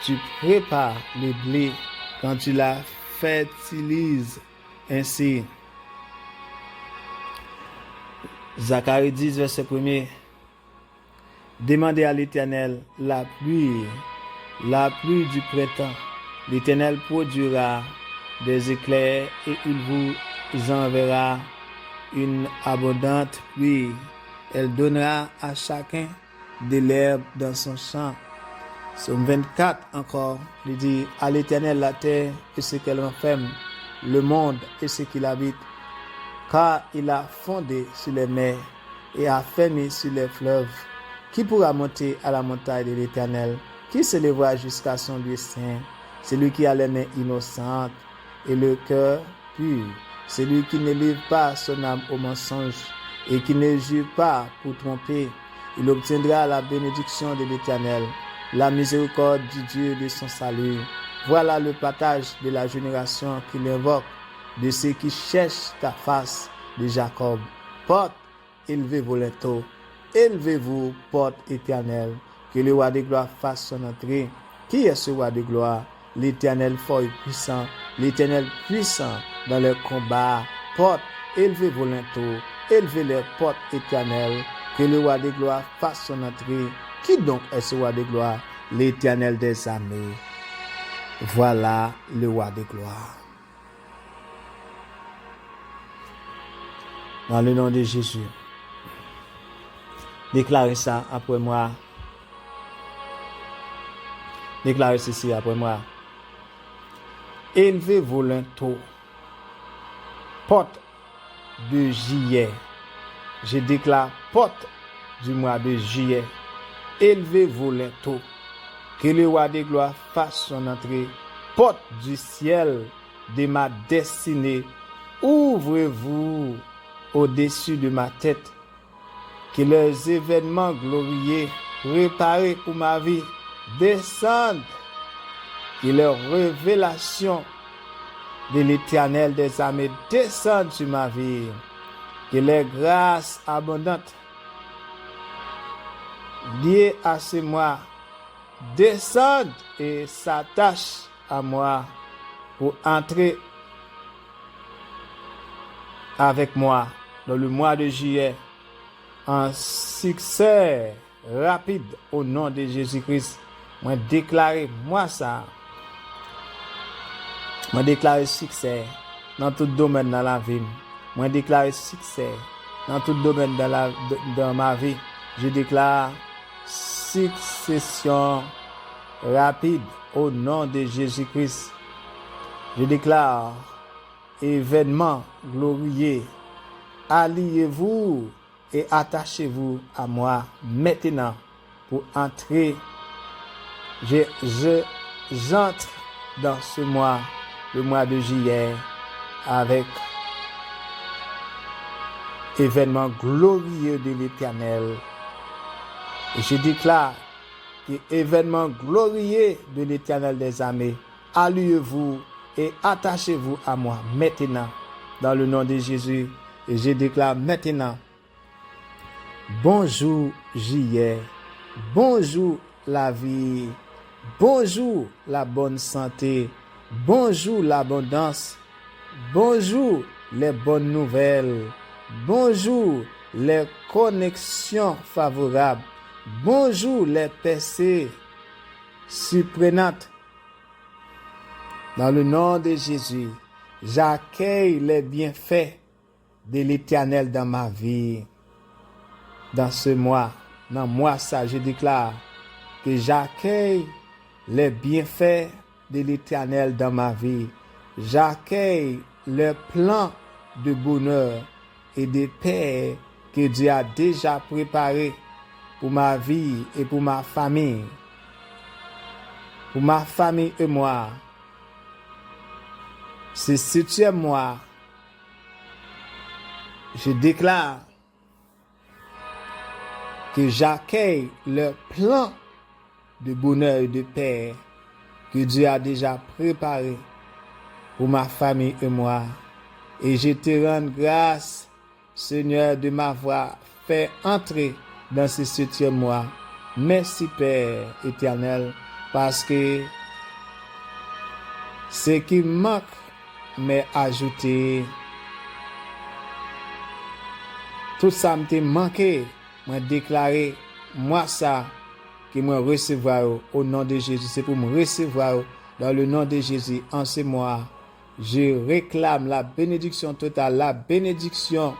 Tu prépares le blé quand tu la fertilises ainsi. Zacharie 10, verset 1er. Demandez à l'Éternel la pluie du printemps. L'Éternel produira des éclairs et il vous enverra une abondante pluie. Elle donnera à chacun de l'herbe dans son champ. Psaume 24 encore, il dit à l'Éternel la terre et ce qu'elle renferme, le monde et ce qu'il habite, car il a fondé sur les mers et a fermé sur les fleuves. Qui pourra monter à la montagne de l'Éternel? Qui s'élèvera jusqu'à son lieu saint? Celui qui a les mains innocentes et le cœur pur, celui qui ne livre pas son âme au mensonge et qui ne jure pas pour tromper. Il obtiendra la bénédiction de l'Éternel, la miséricorde du Dieu de son salut. Voilà le partage de la génération qui l'invoque, de ceux qui cherchent ta face, de Jacob. Porte, élevez-vous les taux, élevez-vous, porte éternelle, que le roi de gloire fasse son entrée. Qui est ce roi de gloire? L'Éternel fort et puissant, l'Éternel puissant dans le combat. Porte, élevez-vous les taux, élevez les portes éternelles, que le roi de gloire fasse son entrée. Qui donc est ce roi de gloire? L'Éternel des armées. Voilà le roi de gloire. Dans le nom de Jésus. Déclarez ça après moi. Déclarez ceci après moi. Élevez vos linteaux. Porte de juillet. Je déclare porte du mois de juillet. Élevez vos linteaux. Que le roi de gloire fasse son entrée. Porte du ciel de ma destinée. Ouvrez-vous au-dessus de ma tête. Que les événements glorieux préparés pour ma vie descendent. Que les révélations de l'Éternel des armées descendent sur ma vie. Que les grâces abondantes liées à ce mois descendent et s'attachent à moi pour entrer avec moi dans le mois de juillet en succès rapide au nom de Jésus-Christ. Moi déclarer moi ça. Moi déclarer succès dans tout domaine dans la vie. Moi déclarer succès dans tout domaine dans ma vie. Je déclare succession rapide au nom de Jésus-Christ. Je déclare événement glorieux. Alliez-vous et attachez-vous à moi maintenant pour entrer. J'entre dans ce mois, le mois de juillet, avec événement glorieux de l'Éternel. Et je déclare que événement glorieux de l'Éternel des armées, alliez-vous et attachez-vous à moi maintenant, dans le nom de Jésus. Et je déclare maintenant, bonjour juillet, bonjour la vie, bonjour la bonne santé, bonjour l'abondance, bonjour les bonnes nouvelles, bonjour les connexions favorables, bonjour les percées surprenantes. Dans le nom de Jésus, j'accueille les bienfaits de l'Éternel dans ma vie. Dans ce mois, dans moi ça, je déclare que j'accueille les bienfaits de l'Éternel dans ma vie. J'accueille le plan de bonheur et de paix que Dieu a déjà préparé pour ma vie et pour ma famille. Pour ma famille et moi. Ce 7e mois, je déclare que j'accueille le plan de bonheur et de paix que Dieu a déjà préparé pour ma famille et moi. Et je te rends grâce, Seigneur, de m'avoir fait entrer dans ce 7e mois. Merci, Père éternel, parce que ce qui manque m'est ajouté. Tout ça m'était manqué, m'a déclaré, moi ça, qui me recevoir au nom de Jésus. C'est pour me recevoir dans le nom de Jésus en ce mois. Je réclame la bénédiction totale, la bénédiction,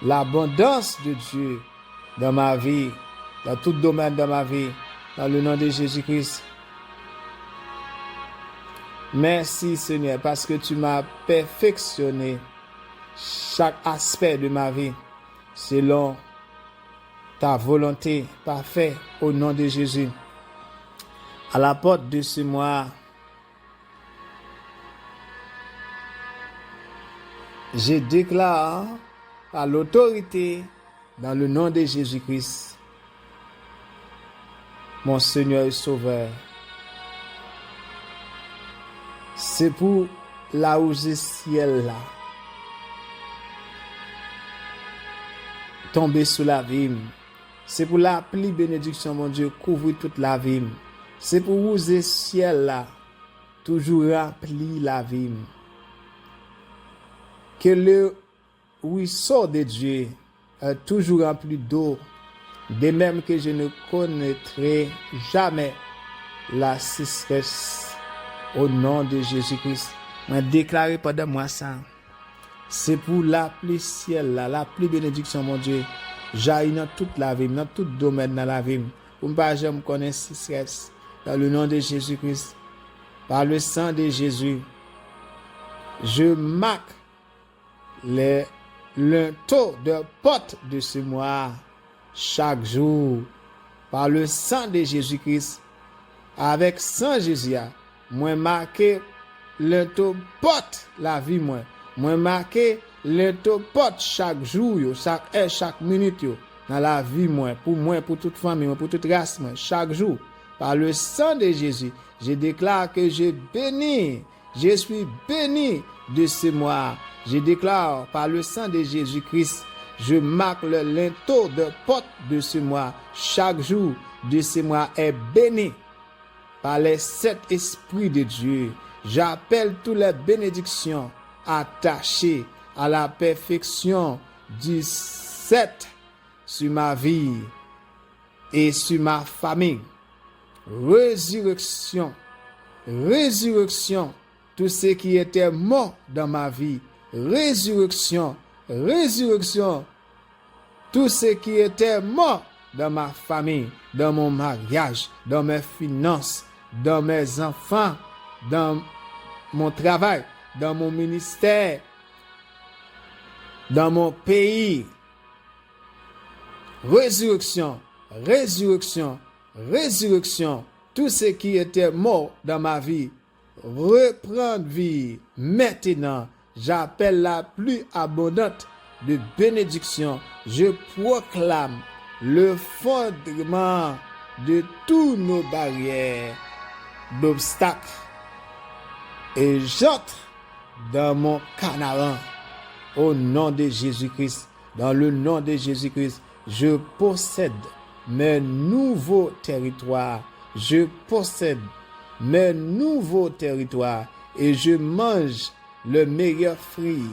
l'abondance de Dieu dans ma vie, dans tout domaine de ma vie, dans le nom de Jésus-Christ. Merci Seigneur parce que tu m'as perfectionné chaque aspect de ma vie selon ta volonté parfaite au nom de Jésus. À la porte de ce mois, je déclare par l'autorité dans le nom de Jésus-Christ, mon Seigneur et Sauveur. C'est pour là où je ciel là tomber sous la vie. C'est pour la pluie bénédiction, mon Dieu, couvrir toute la vie. C'est pour où le ciel là toujours rempli la vie. Que le ruisseau de Dieu est toujours rempli d'eau, de même que je ne connaîtrai jamais la sécheresse au nom de Jésus-Christ. Je déclare pendant moi ça. C'est pour la pluie ciel là, la pluie bénédiction, mon Dieu. J'aille dans toute la vie, dans tout domaine dans la vie. Pour ne pas jamais connaître sécheresse. Dans le nom de Jésus-Christ. Par le sang de Jésus. Je marque le taux de porte de ce mois chaque jour par le sang de Jésus-Christ. Avec sang Jésus, moi marqué le taux porte la vie moi. Moi marqué le taux porte chaque jour, chaque heure, chaque minute dans la vie moi, pour toute famille, pour toute race moi, chaque jour. Par le sang de Jésus, je déclare que je suis béni de ce mois. Je déclare par le sang de Jésus-Christ, je marque le linteau de porte de ce mois. Chaque jour de ce mois est béni par les 7 esprits de Dieu. J'appelle toutes les bénédictions attachées à la perfection du 7 sur ma vie et sur ma famille. Résurrection, tout ce qui était mort dans ma vie. Résurrection, tout ce qui était mort dans ma famille, dans mon mariage, dans mes finances, dans mes enfants, dans mon travail, dans mon ministère, dans mon pays. Résurrection, tout ce qui était mort dans ma vie, reprendre vie maintenant. J'appelle la pluie abondante de bénédiction. Je proclame le fondement de toutes nos barrières, d'obstacles. Et j'entre dans mon Canaan au nom de Jésus-Christ. Dans le nom de Jésus-Christ, je possède mes nouveaux territoires. Je possède mes nouveaux territoires et je mange le meilleur fruit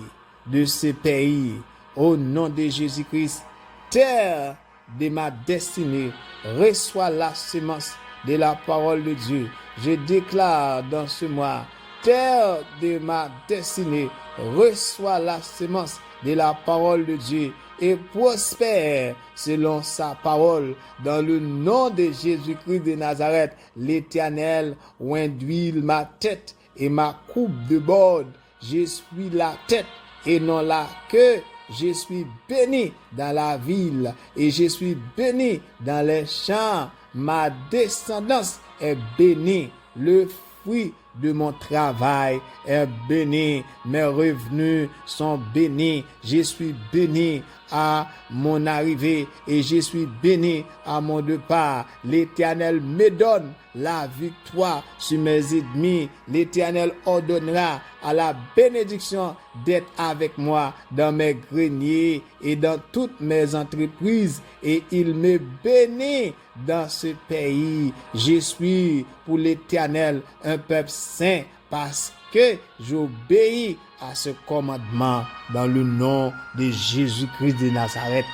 de ce pays. Au nom de Jésus-Christ, terre de ma destinée, reçois la semence de la parole de Dieu. Je déclare dans ce mois, terre de ma destinée, reçois la semence de la parole de Dieu et prospère selon sa parole. Dans le nom de Jésus-Christ de Nazareth, l'Éternel induit ma tête et ma coupe de bord. Je suis la tête et non la queue. Je suis béni dans la ville et je suis béni dans les champs. Ma descendance est bénie. Le fruit de mon travail est béni. Mes revenus sont bénis. Je suis béni à mon arrivée et je suis béni à mon départ. L'Éternel me donne la victoire sur mes ennemis. L'Éternel ordonnera à la bénédiction d'être avec moi dans mes greniers et dans toutes mes entreprises, et il me bénit dans ce pays. Je suis pour l'Éternel un peuple saint parce que j'obéis à ce commandement dans le nom de Jésus-Christ de Nazareth.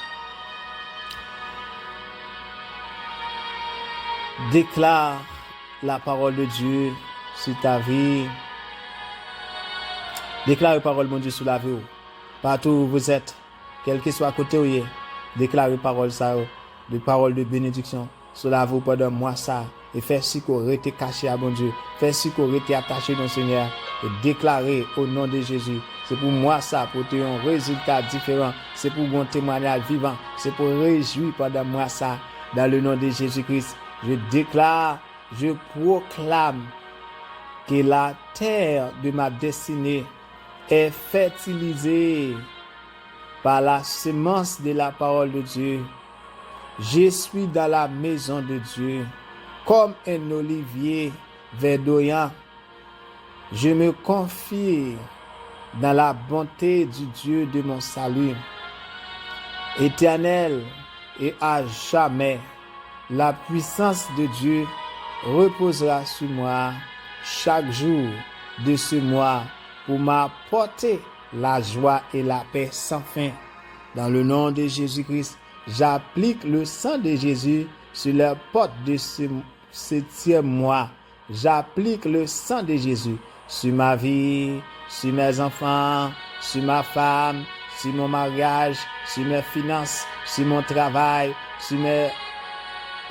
Déclare la parole de Dieu sur ta vie. Déclare la parole de Dieu sur la vie. Partout où vous êtes, quel que soit côté où vous êtes, déclare la parole de parole de bénédiction sur la vie pendant moi ça. Et fais si qu'on été caché à bon Dieu. Fais si qu'on été attaché dans le Seigneur. Et déclarer au nom de Jésus. C'est pour moi ça, pour te un résultat différent. C'est pour mon témoignage vivant. C'est pour réjouir pendant moi ça. Dans le nom de Jésus-Christ, je déclare, je proclame que la terre de ma destinée est fertilisée par la semence de la parole de Dieu. Je suis dans la maison de Dieu comme un olivier verdoyant. Je me confie dans la bonté du Dieu de mon salut. Éternel et à jamais, la puissance de Dieu reposera sur moi chaque jour de ce mois pour m'apporter la joie et la paix sans fin. Dans le nom de Jésus-Christ, j'applique le sang de Jésus sur la porte de ce 7e mois. J'applique le sang de Jésus sur ma vie, sur mes enfants, sur ma femme, sur mon mariage, sur mes finances, sur mon travail, sur mes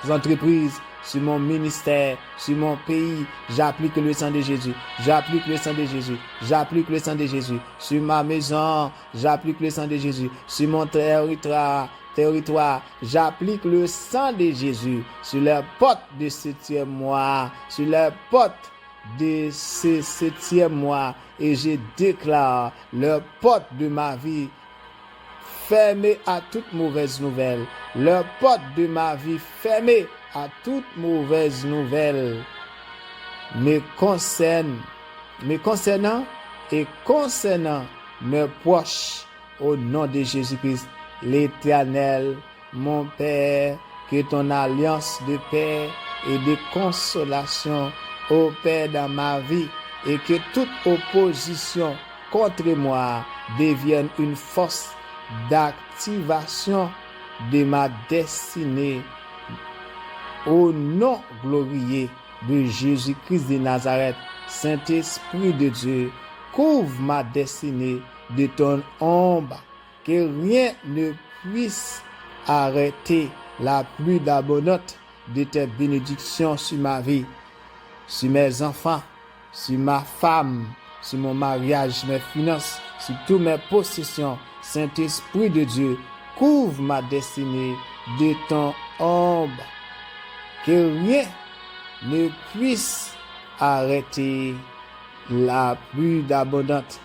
entreprises, sur mon ministère, sur mon pays. J'applique le sang de Jésus. J'applique le sang de Jésus. J'applique le sang de Jésus. Sur ma maison, j'applique le sang de Jésus. Sur mon territoire, j'applique le sang de Jésus sur les portes de 7e mois, sur les portes de ce 7e mois, et je déclare les portes de ma vie fermées à toute mauvaise nouvelle. Les portes de ma vie fermées à toute mauvaise nouvelle me concernant et concernant mes proches, au nom de Jésus-Christ. L'Éternel, mon Père, que ton alliance de paix et de consolation opère dans ma vie, et que toute opposition contre moi devienne une force d'activation de ma destinée. Au nom glorieux de Jésus-Christ de Nazareth, Saint-Esprit de Dieu, couvre ma destinée de ton ombre, que rien ne puisse arrêter la pluie abondante de tes bénédictions sur ma vie, sur mes enfants, sur ma femme, sur mon mariage, mes finances, sur toutes mes possessions. Saint-Esprit de Dieu, couvre ma destinée de ton ombre, que rien ne puisse arrêter la pluie abondante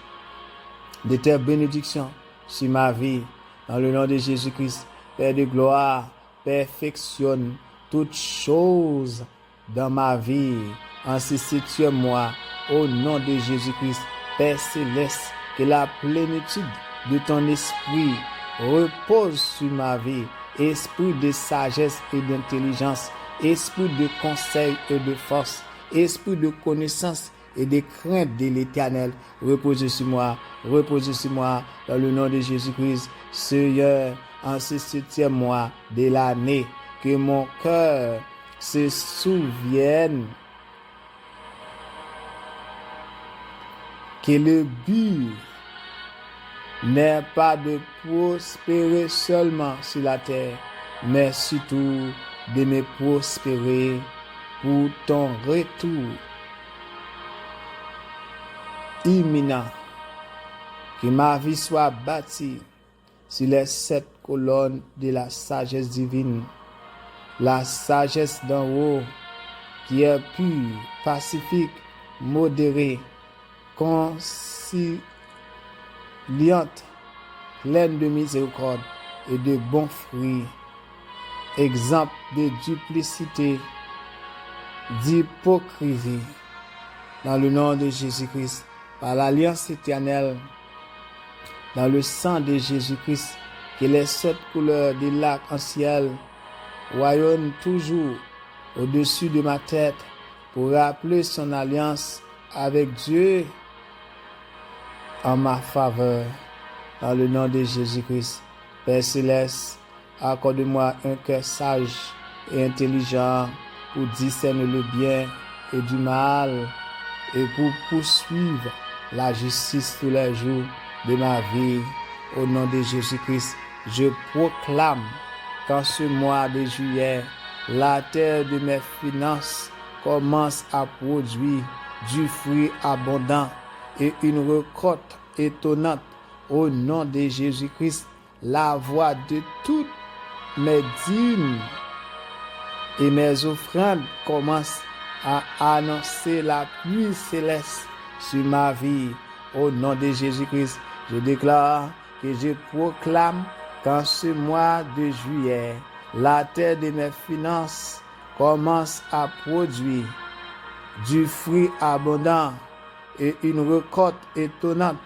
de tes bénédictions sur ma vie. Dans le nom de Jésus-Christ, Père de gloire, perfectionne toutes choses dans ma vie en ce 7e mois. Au nom de Jésus-Christ, Père céleste, que la plénitude de ton esprit repose sur ma vie. Esprit de sagesse et d'intelligence, esprit de conseil et de force, esprit de connaissance et de crainte de l'Éternel, repose sur moi dans le nom de Jésus-Christ. Seigneur, en ce 7e mois de l'année, que mon cœur se souvienne que le but n'est pas de prospérer seulement sur la terre, mais surtout de me prospérer pour ton retour imminent. Que ma vie soit bâtie sur les 7 colonnes de la sagesse divine. La sagesse d'en haut qui est pure, pacifique, modérée, conciliante, pleine de miséricorde et de bons fruits, exemple de duplicité, d'hypocrisie. Dans le nom de Jésus-Christ, par l'alliance éternelle, dans le sang de Jésus-Christ, que les 7 couleurs de l'arc-en-ciel rayonnent toujours au-dessus de ma tête pour rappeler son alliance avec Dieu en ma faveur. Dans le nom de Jésus-Christ, Père Céleste, accorde-moi un cœur sage et intelligent pour discerner le bien et du mal et pour poursuivre la justice tous les jours de ma vie. Au nom de Jésus-Christ, je proclame qu'en ce mois de juillet, la terre de mes finances commence à produire du fruit abondant et une récolte étonnante. Au nom de Jésus-Christ, la voix de toutes mes dîmes et mes offrandes commence à annoncer la pluie céleste sur ma vie. Au nom de Jésus-Christ, je déclare que je proclame qu'en ce mois de juillet, la terre de mes finances commence à produire du fruit abondant et une récolte étonnante.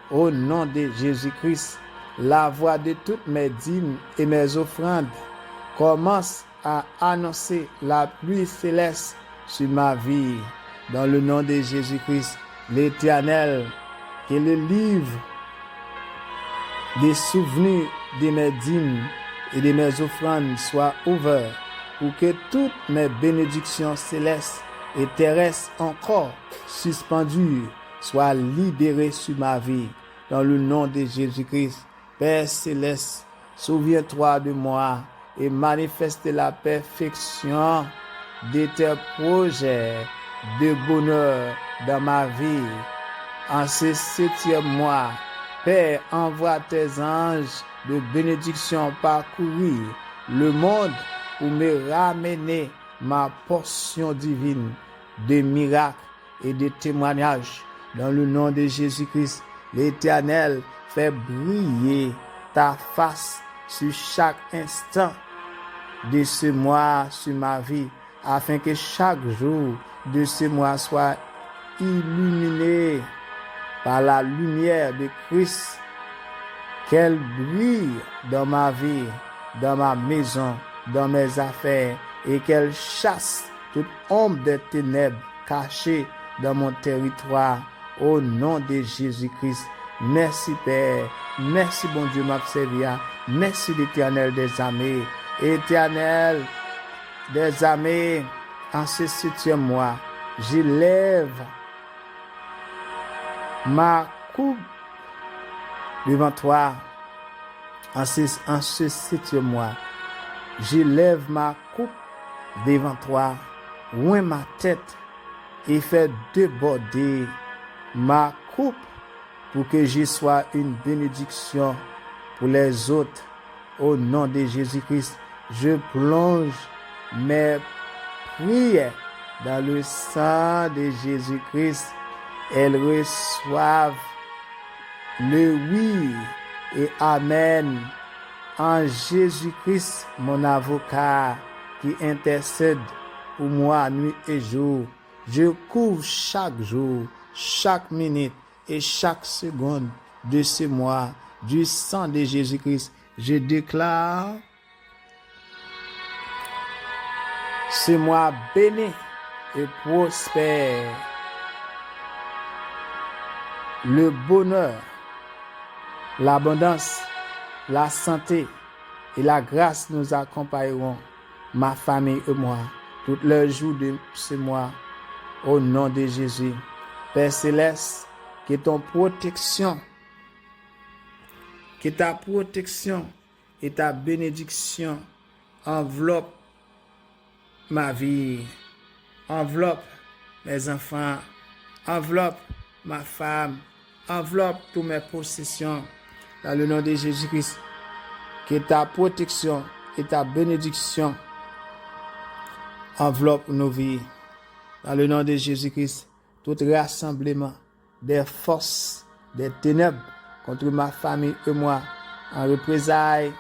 Au nom de Jésus-Christ, la voix de toutes mes dîmes et mes offrandes commence à annoncer la pluie céleste sur ma vie. Dans le nom de Jésus-Christ, l'Éternel, que le livre des souvenirs de mes dîmes et de mes offrandes soit ouvert pour que toutes mes bénédictions célestes et terrestres encore suspendues soient libérées sur ma vie. Dans le nom de Jésus-Christ, Père Céleste, souviens-toi de moi et manifeste la perfection de tes projets de bonheur dans ma vie. En ce 7e mois, Père, envoie tes anges de bénédiction parcourir le monde pour me ramener ma portion divine de miracles et de témoignages. Dans le nom de Jésus-Christ, l'Éternel fait briller ta face sur chaque instant de ce mois sur ma vie, afin que chaque jour de ce mois soit illuminé par la lumière de Christ, qu'elle brille dans ma vie, dans ma maison, dans mes affaires, et qu'elle chasse toute ombre des ténèbres cachées dans mon territoire. Au nom de Jésus-Christ, merci Père, merci bon Dieu m'observia, merci l'Éternel des armées, Éternel des armées, en ce 7e mois, j'élève ma coupe devant toi. En ce 7e mois, j'élève ma coupe devant toi, oins ma tête et fais déborder ma coupe pour que je sois une bénédiction pour les autres. Au nom de Jésus-Christ, je plonge mes prières dans le sang de Jésus-Christ. Elles reçoivent le oui et amen en Jésus-Christ, mon avocat, qui intercède pour moi nuit et jour. Je couvre chaque jour, chaque minute et chaque seconde de ce mois du sang de Jésus-Christ. Je déclare ce mois béni et prospère. Le bonheur, l'abondance, la santé et la grâce nous accompagneront, ma famille et moi, tous les jours de ce mois, au nom de Jésus. Père Céleste, que ta protection et ta bénédiction enveloppe ma vie, enveloppe mes enfants, enveloppe ma femme, enveloppe toutes mes possessions dans le nom de Jésus-Christ. Que ta protection et ta bénédiction enveloppent nos vies. Dans le nom de Jésus-Christ, tout rassemblement des forces, des ténèbres contre ma famille et moi, en représailles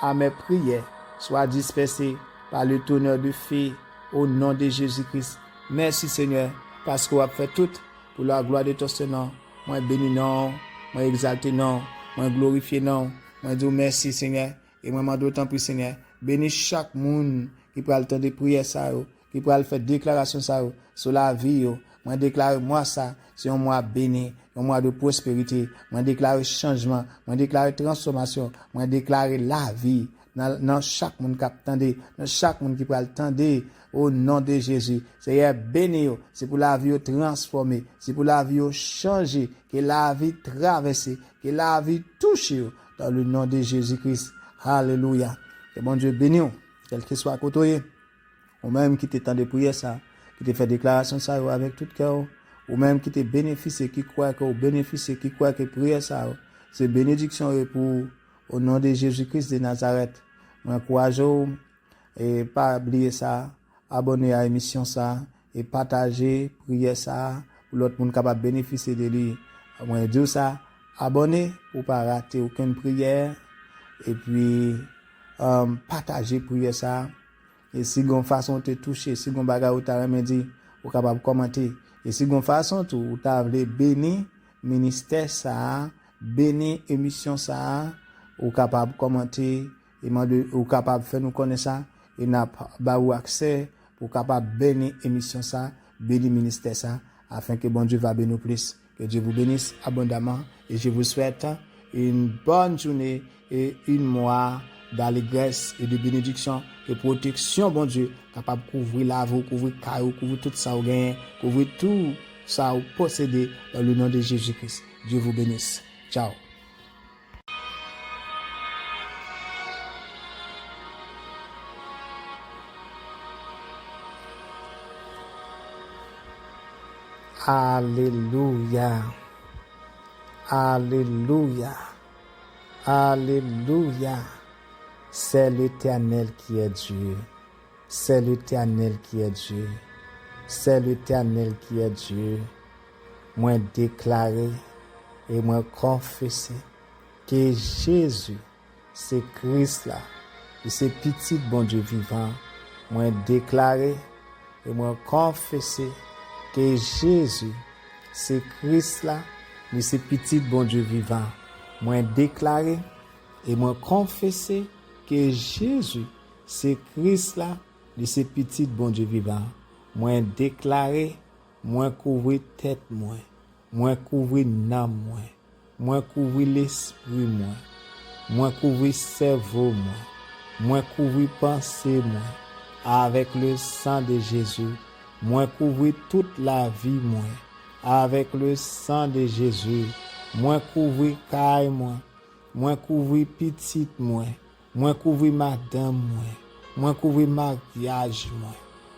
à mes prières, soit dispersé par le tonnerre de feu au nom de Jésus-Christ. Merci Seigneur, parce que vous avez fait tout pour la gloire de ton Seigneur. Moi béni non, moi exalté non, moi glorifié non. Moi dis merci Seigneur, et moi m'en d'autant plus Seigneur. Bénis chaque monde qui prend le temps de prier ça, qui prend le faire déclaration ça sur la vie. Moi déclare moi ça, c'est un mois béni, un mois de prospérité. Moi déclare changement, moi déclare transformation, moi déclare la vie dans chaque monde qui attendait, dans chaque monde qui prend le temps de au nom de Jésus. Seigneur béni, c'est pour la vie transformée, c'est pour la vie changer, que la vie traverser, que la vie toucher dans le nom de Jésus-Christ. Alléluia. Que bon Dieu béni, quel que soit côté, ou même qui t'étend de prier ça, qui te fait déclaration ça avec tout cœur, ou même qui te bénéficie, qui croit que au bénéficie, qui croit que prier ça, c'est bénédiction pour au nom de Jésus-Christ de Nazareth. Moi encourage et pas oublier ça, abonner à l'émission ça et partager, prier ça pour l'autre monde capable bénéficier de lui. Moi dire ça, abonner pour pas rater aucune prière et puis partager prier ça. Et si gon façon te toucher, si gon bagay ou ta remedi, ou capable commenter. Et si gon façon tout ou ta vle béni ministère ça, béni émission ça, ou capable commenter et ou capable faire nous connaître ça et n'a ba ou accès pour capable béni émission ça, béni ministère ça afin que bon Dieu va bénir plus. Que Dieu vous bénisse abondamment et je vous souhaite une bonne journée et une mois d'allégresse et de bénédiction et protection, bon Dieu, capable de couvrir la vie, couvrir caillou, couvrir tout ça, couvrir tout ça, vous possédez dans le nom de Jésus-Christ. Dieu vous bénisse. Ciao. Alléluia. Alléluia. Alléluia. C'est l'Éternel qui est Dieu. C'est l'Éternel qui est Dieu. C'est l'Éternel qui est Dieu. Moi déclaré et moi confessé que Jésus, c'est Christ là. Et c'est petit bon Dieu vivant. Moi déclaré et moi confessé que Jésus, c'est Christ là. Et c'est petit bon Dieu vivant. Moi déclaré et moi confessé que Jésus, c'est Christ là, de ce petit bon Dieu vivant. Moi déclaré, moi couvrir tête moi couvrir l'âme moi couvrir l'esprit moi couvrir cerveau moi couvrir pensée avec le sang de Jésus. Moi couvrir toute la vie avec le sang de Jésus. Moi couvrir caille moi couvrir petite moi couvrir madame moi couvrir mariage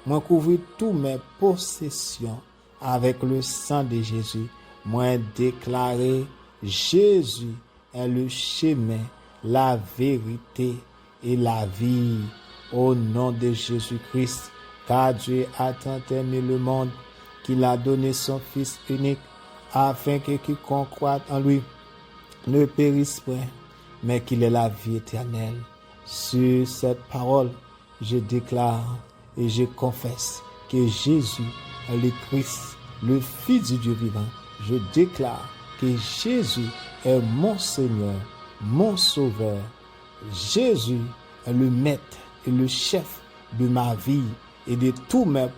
moi couvrir tous mes possessions avec le sang de Jésus. Moi déclarer Jésus est le chemin, la vérité et la vie. Au nom de Jésus-Christ, car Dieu a tant aimé le monde qu'il a donné son Fils unique afin que quiconque croit en lui ne périsse point, mais qu'il ait la vie éternelle. Sur cette parole, je déclare et je confesse que Jésus est le Christ, le Fils du Dieu vivant. Je déclare que Jésus est mon Seigneur, mon Sauveur. Jésus est le maître et le chef de ma vie et de tous mes